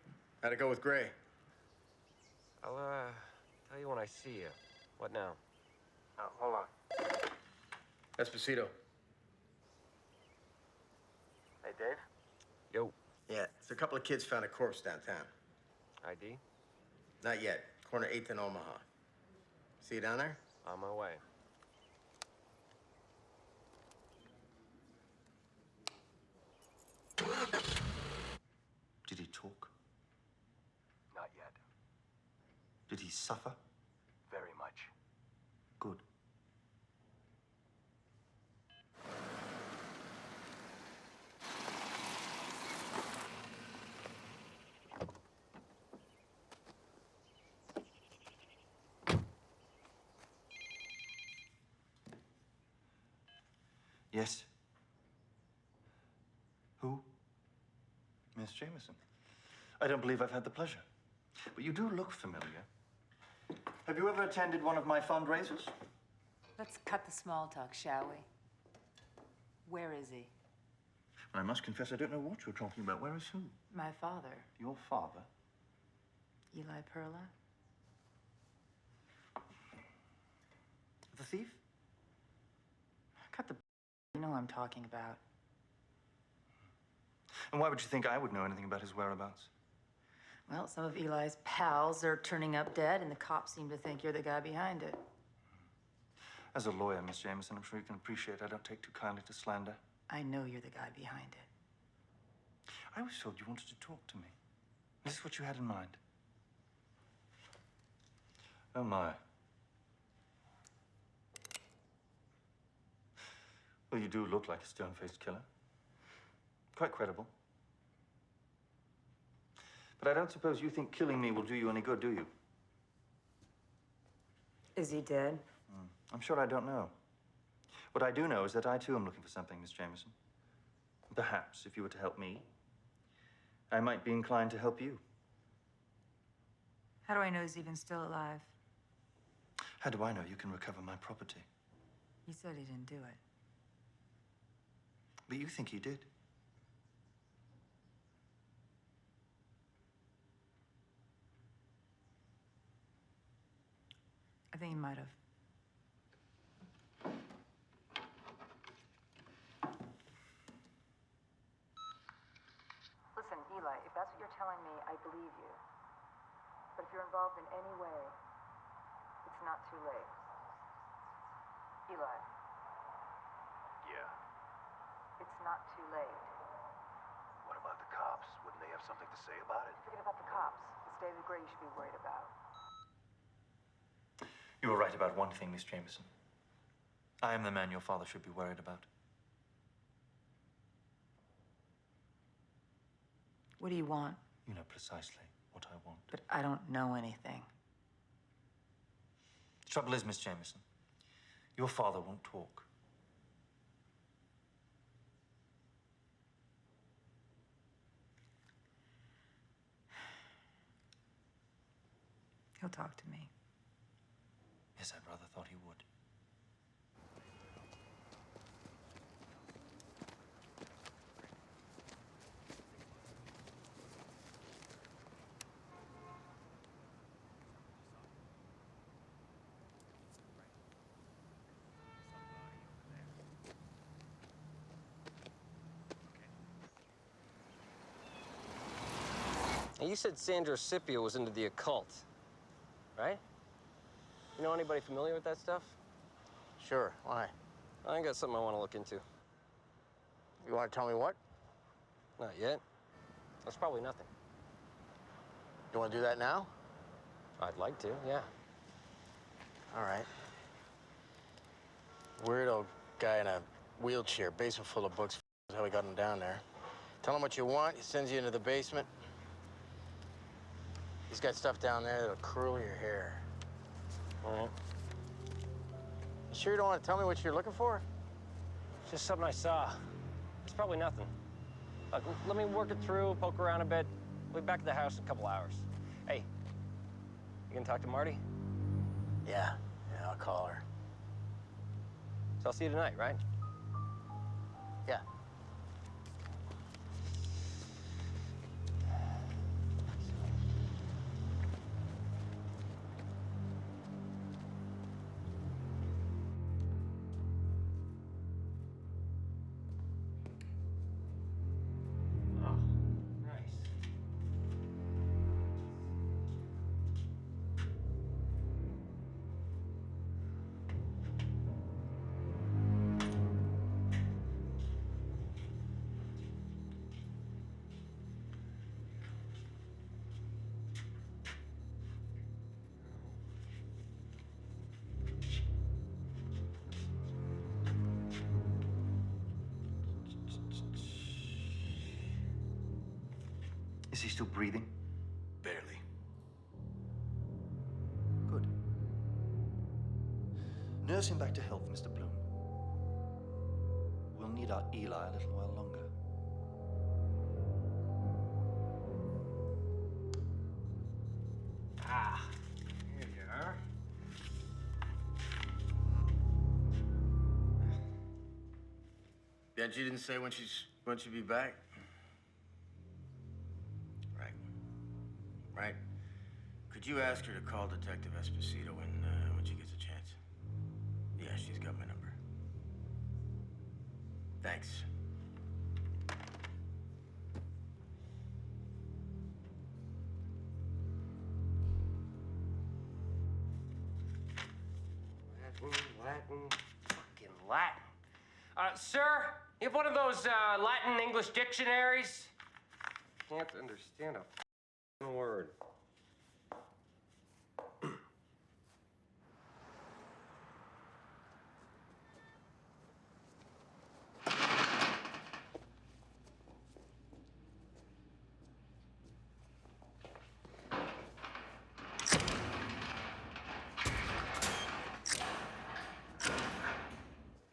how'd it go with Gray? I'll, tell you when I see you. What now? Oh, hold on. Esposito. Hey, Dave? Yo. Yeah, so a couple of kids found a corpse downtown. ID? Not yet. Corner 8th and Omaha. See you down there? On my way. Did he talk? Not yet. Did he suffer? Very much. Good. Yes? Who? Miss Jameson. I don't believe I've had the pleasure. But you do look familiar. Have you ever attended one of my fundraisers? Let's cut the small talk, shall we? Where is he? I must confess I don't know what you're talking about. Where is who? My father, Your father? Eli Perla. The thief? Cut the. You know who I'm talking about. And why would you think I would know anything about his whereabouts? Well, some of Eli's pals are turning up dead, and the cops seem to think you're the guy behind it. As a lawyer, Miss Jameson, I'm sure you can appreciate I don't take too kindly to slander. I know you're the guy behind it. I always told you wanted to talk to me. Is this what you had in mind? Oh, my. Well, you do look like a stone-faced killer. Quite credible. But I don't suppose you think killing me will do you any good, do you? Is he dead? I'm sure I don't know. What I do know is that I, too, am looking for something, Miss Jameson. Perhaps, if you were to help me, I might be inclined to help you. How do I know he's even still alive? How do I know you can recover my property? He said he didn't do it. But you think he did. I think he might have. Listen, Eli, if that's what you're telling me, I believe you. But if you're involved in any way, it's not too late. Eli, Yeah. it's not too late. What about the cops? Wouldn't they have something to say about it? Forget about the cops. It's David Gray you should be worried about. You were right about one thing, Miss Jameson. I am the man your father should be worried about. What do you want? You know precisely what I want. But I don't know anything. The trouble is, Miss Jameson, your father won't talk. He'll talk to me. Yes, I'd rather thought he would. Now, you said Sandro Scipio was into the occult, right? You know anybody familiar with that stuff? Sure, why? I got something I want to look into. You want to tell me what? Not yet. That's probably nothing. You want to do that now? I'd like to, yeah. All right. Weirdo guy in a wheelchair, basement full of books. That's how we got him down there. Tell him what you want, he sends you into the basement. He's got stuff down there that'll curl your hair. All right. You sure you don't want to tell me what you're looking for? It's just something I saw. It's probably nothing. Look, let me work it through, poke around a bit. We'll be back at the house in a couple hours. Hey, you gonna talk to Marty? Yeah, I'll call her. So I'll see you tonight, right? Yeah. Is he still breathing? Barely. Good. Nurse him back to health, Mr. Bloom. our Eli a little while longer. Ah, here you are. Benji didn't say when she'd be back? Right. Right. Could you ask her to call Detective Esposito when she gets a chance? Yeah, she's got my number. Thanks. Latin, fucking Latin. Sir, you have one of those Latin-English dictionaries? Can't understand a f***ing word.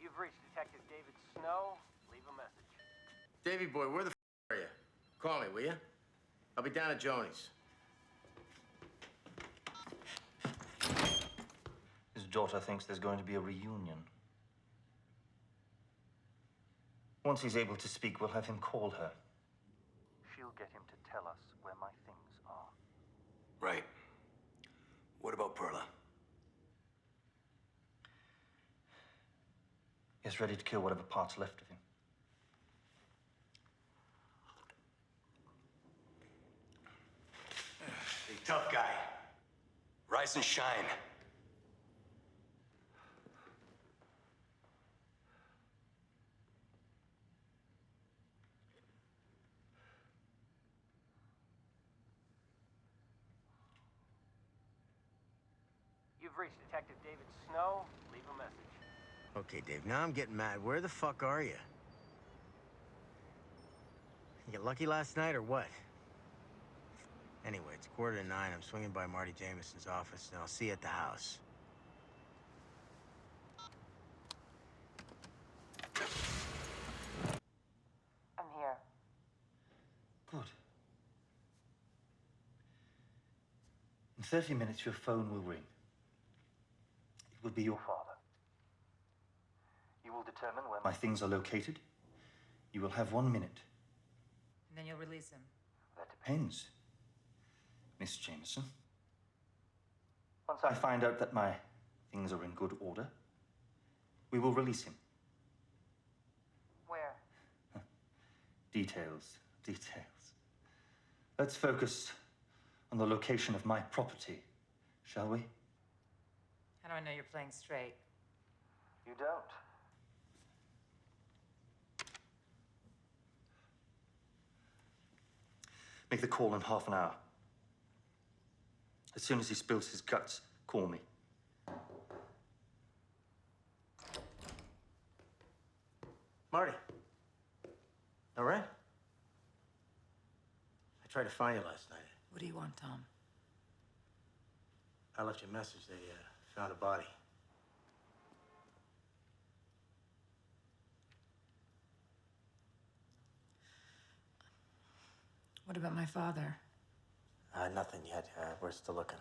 You've reached Detective David Snow. Leave a message. Davy boy, where the are you? Call me, will you? I'll be down at Joni's. His daughter thinks there's going to be a reunion. Once he's able to speak, we'll have him call her. She'll get him to tell us where my things are. Right. What about Perla? He's ready to kill whatever part's left of him. Hey, tough guy. Rise and shine. You've reached Detective David Snow. Leave a message. Okay, Dave, now I'm getting mad. Where the fuck are you? You get lucky last night or what? Anyway, it's 8:45. I'm swinging by Marty Jameson's office, and I'll see you at the house. I'm here. Good. In 30 minutes, your phone will ring. It will be your father. You will determine where my things are located. You will have 1 minute. And then you'll release him. That depends, Miss Jameson. Once I find out that my things are in good order, we will release him. Where? Details. Let's focus on the location of my property, shall we? How do I know you're playing straight? You don't. Make the call in half an hour. As soon as he spills his guts, call me. Marty. All right? I tried to find you last night. What do you want, Tom? I left you a message. They found a body. What about my father? Nothing yet. We're still looking.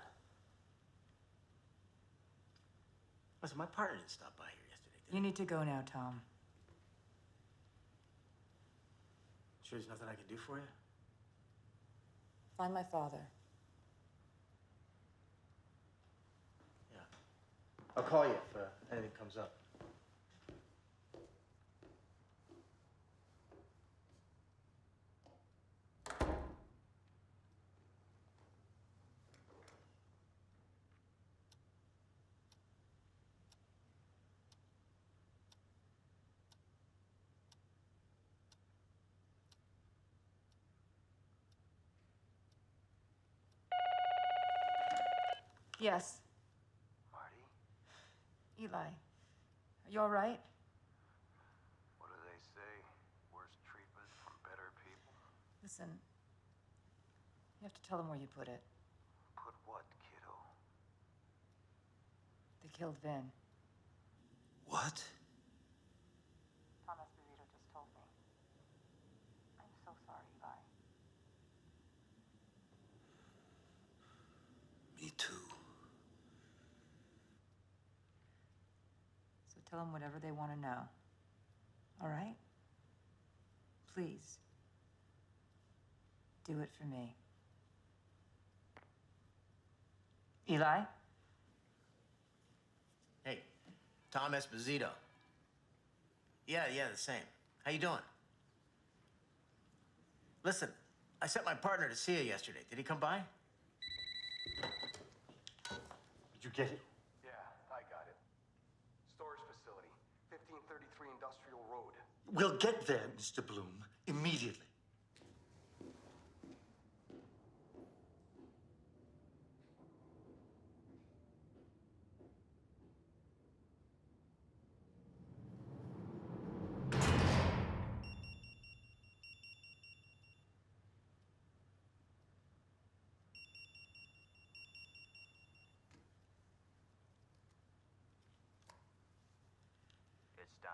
Listen, my partner didn't stop by here yesterday, did You need to go now, Tom. he? Sure there's nothing I can do for you? Find my father. Yeah. I'll call you if anything comes up. Yes. Marty, Eli. Are you all right? What do they say? Worse treatment from better people? Listen. You have to tell them where you put it. Put what, kiddo? They killed Vin. What? Tom Esposito just tell them whatever they want to know. All right? Please. Do it for me. Eli? Hey, Tom Esposito. Yeah, the same. How you doing? Listen, I sent my partner to see you yesterday. Did he come by? Did you get it? Yeah, I got it. Storage facility, 1533 Industrial Road. We'll get there, Mr. Bloom, immediately. It's done.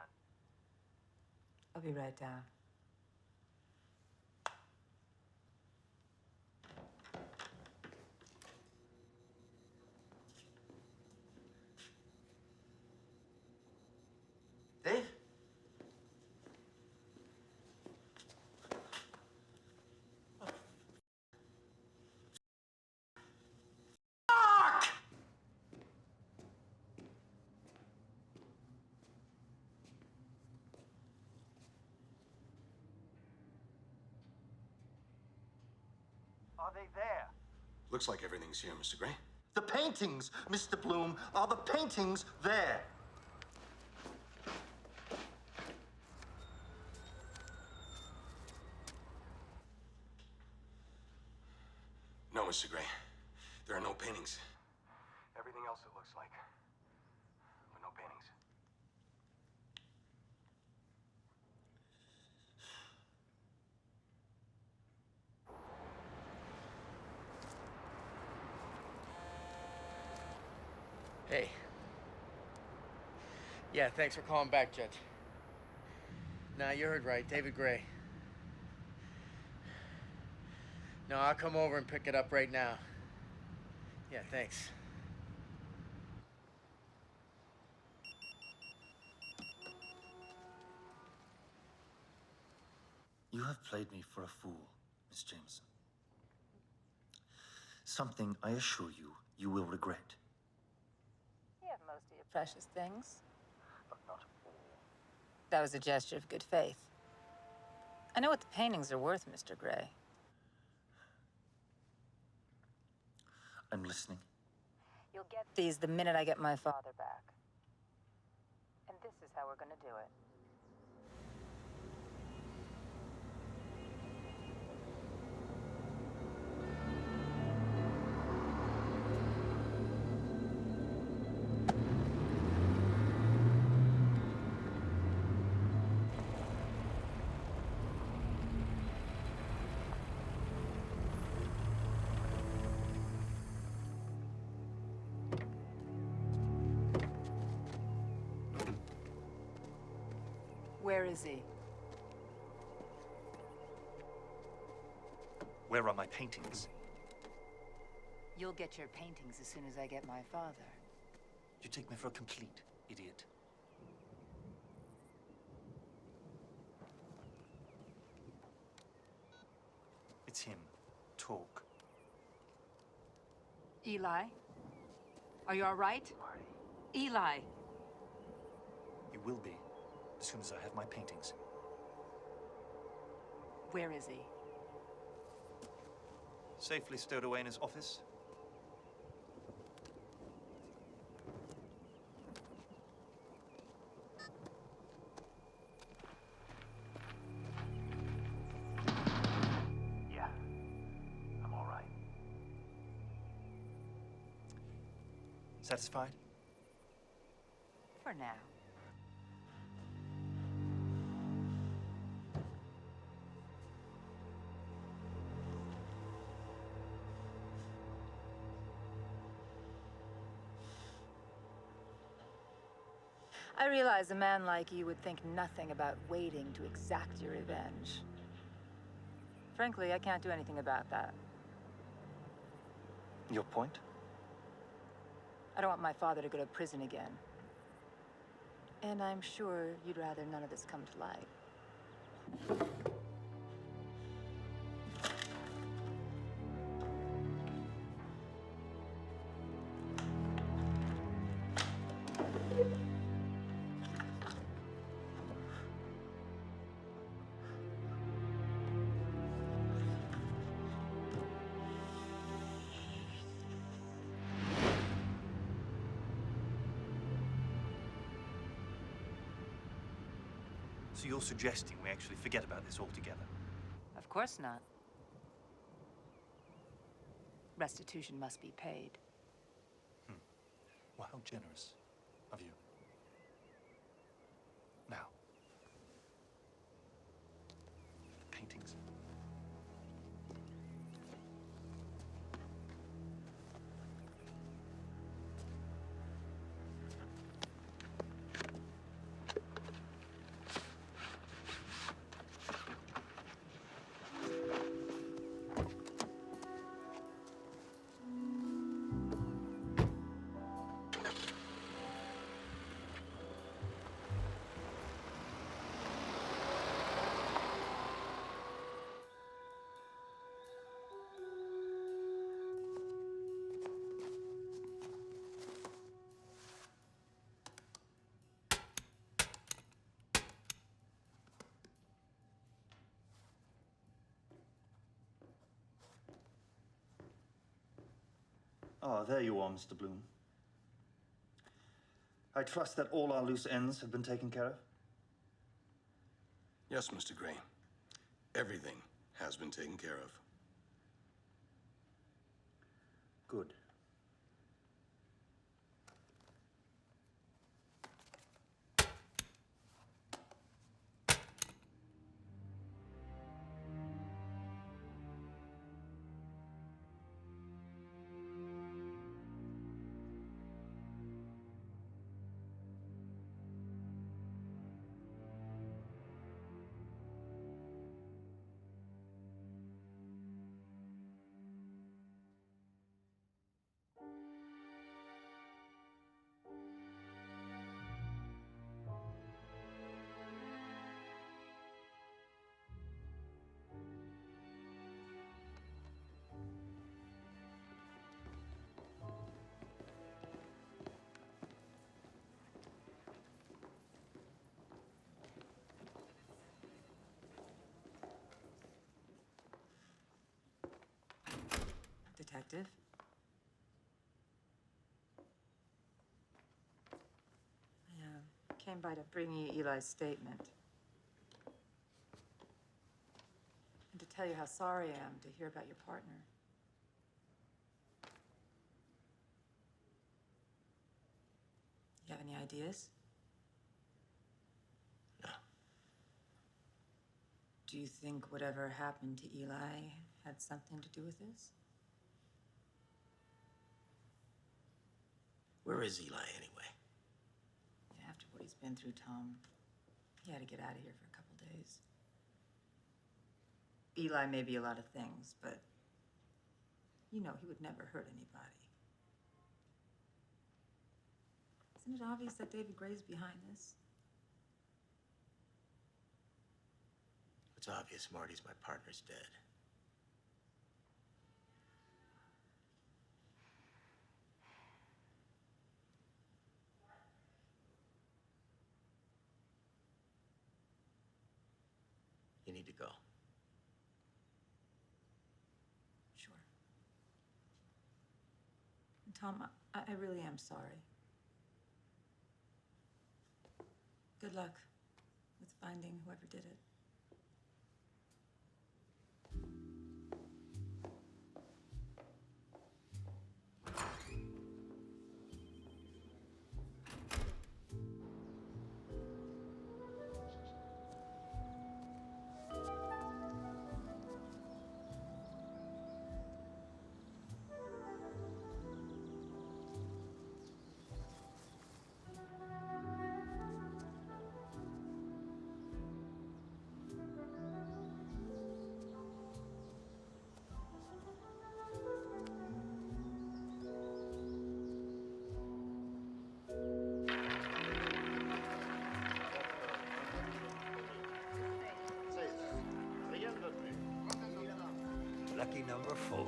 I'll be right down. Dave? Are they there? Looks like everything's here, Mr. Gray. The paintings, Mr. Bloom. Are the paintings there? No, Mr. Gray. There are no paintings. Everything else it looks like. But no paintings. Hey. Yeah, thanks for calling back, Judge. Nah, you heard right. David Gray. No, I'll come over and pick it up right now. Yeah, thanks. You have played me for a fool, Miss Jameson. Something, I assure you, you will regret. You have most of your precious things. But not all. That was a gesture of good faith. I know what the paintings are worth, Mr. Gray. I'm listening. You'll get these the minute I get my father back. And this is how we're gonna do it. Where is he? Where are my paintings? You'll get your paintings as soon as I get my father. You take me for a complete idiot. It's him. Talk. Eli? Are you all right? Marty. Eli! You will be, as soon as I have my paintings. Where is he? Safely stowed away in his office. Yeah, I'm all right. Satisfied? For now. I realize a man like you would think nothing about waiting to exact your revenge. Frankly, I can't do anything about that. Your point? I don't want my father to go to prison again. And I'm sure you'd rather none of this come to light. So you're suggesting we actually forget about this altogether? Of course not. Restitution must be paid. Well, how generous of you. Now, paintings. Ah, there you are, Mr. Bloom. I trust that all our loose ends have been taken care of? Yes, Mr. Gray. Everything has been taken care of. Good. Detective? I came by to bring you Eli's statement. And to tell you how sorry I am to hear about your partner. You have any ideas? No. Do you think whatever happened to Eli had something to do with this? Where is Eli anyway? Yeah, after what he's been through, Tom, he had to get out of here for a couple days. Eli may be a lot of things, but you know he would never hurt anybody. Isn't it obvious that David Gray's behind this? It's obvious Marty's my partner's dead. You need to go. Sure. And Tom, I really am sorry. Good luck with finding whoever did it. lucky number 4.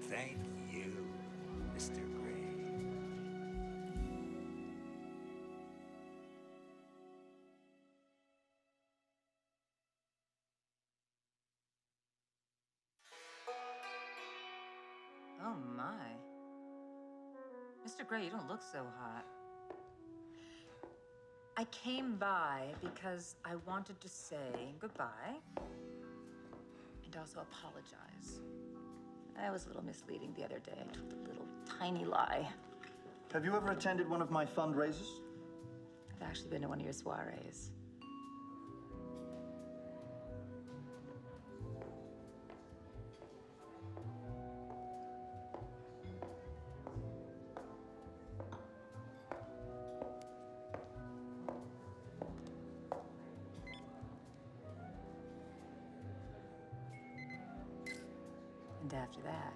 Thank you, Mr. Gray. Oh, my. Mr. Gray, you don't look so hot. I came by because I wanted to say goodbye and also apologize. I was a little misleading the other day. I told a little tiny lie. Have you ever attended one of my fundraisers? I've actually been to one of your soirees. And after that,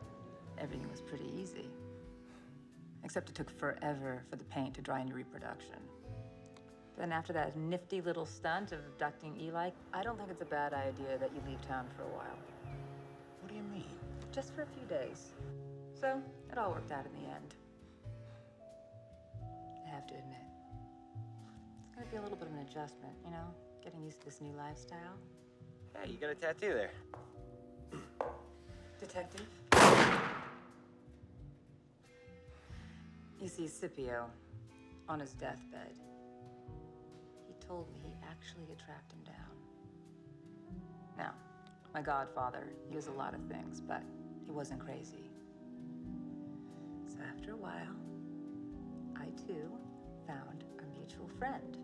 everything was pretty easy. Except it took forever for the paint to dry into reproduction. Then after that nifty little stunt of abducting Eli, I don't think it's a bad idea that you leave town for a while. What do you mean? Just for a few days. So, it all worked out in the end. I have to admit. It's gonna be a little bit of an adjustment, you know? Getting used to this new lifestyle. Hey, you got a tattoo there. Detective? You see, Scipio, on his deathbed, he told me he actually had tracked him down. Now, my godfather, he was a lot of things, but he wasn't crazy. So after a while, I too found a mutual friend.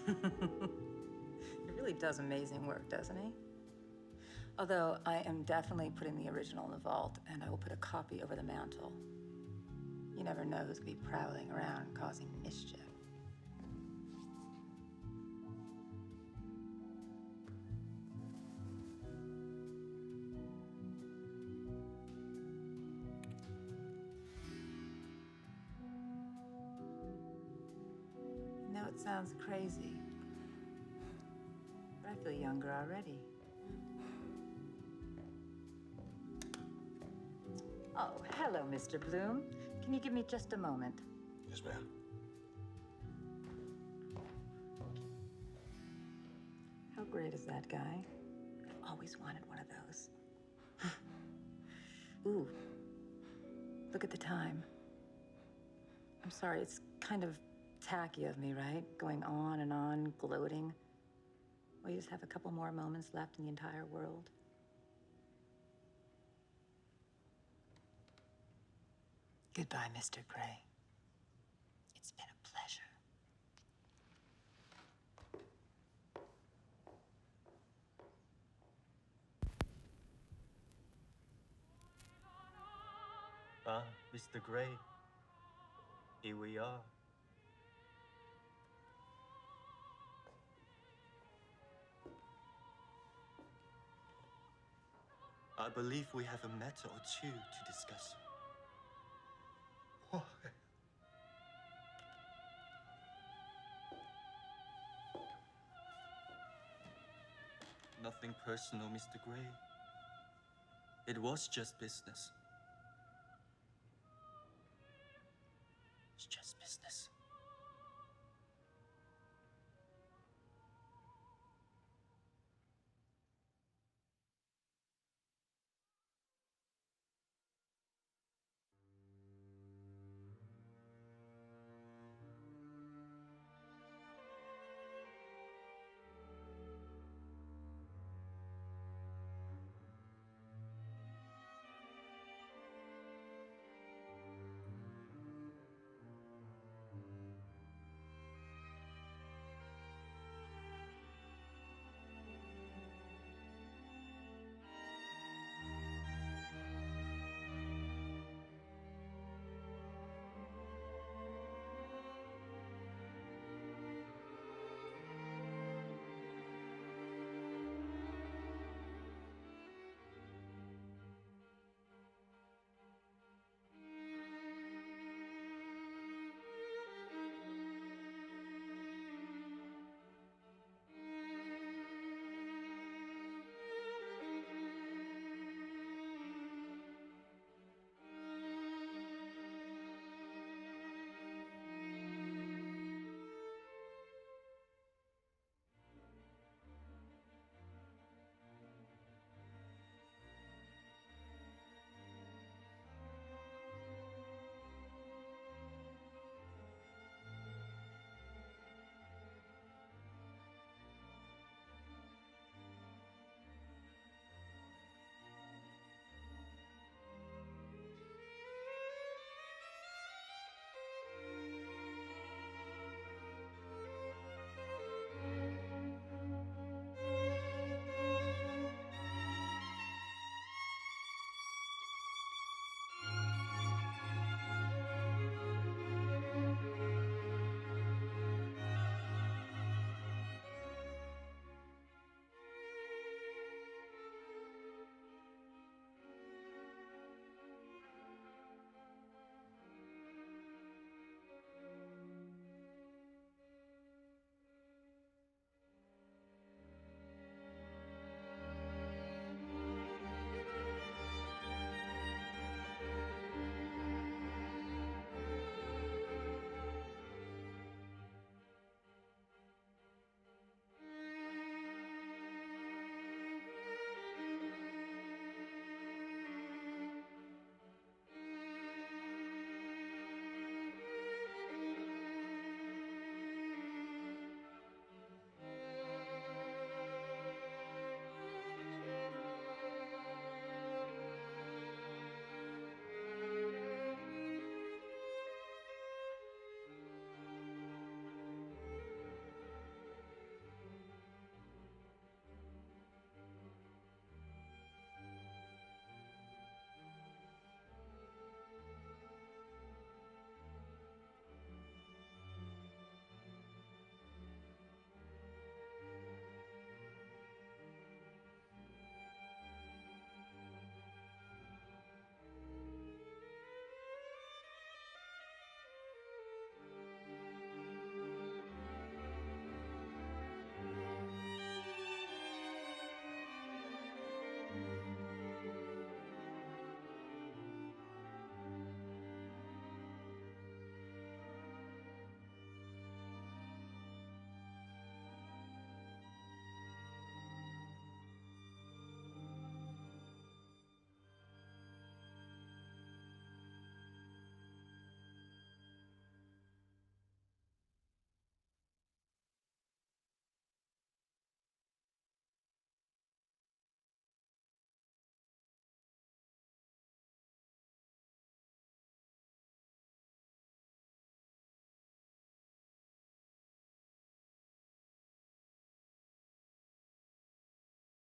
He really does amazing work, doesn't he? Although I am definitely putting the original in the vault, and I will put a copy over the mantle. You never know who's gonna be prowling around causing mischief. I know it sounds crazy, but I feel younger already. Oh, hello, Mr. Bloom. Can you give me just a moment? Yes, ma'am. How great is that guy? I've always wanted one of those. Ooh, look at the time. I'm sorry, it's kind of tacky of me, right? Going on, gloating. We just have a couple more moments left in the entire world. Goodbye, Mr. Gray. It's been a pleasure. Ah, Mr. Gray. Here we are. I believe we have a matter or two to discuss. Why? Nothing personal, Mr. Gray. It was just business.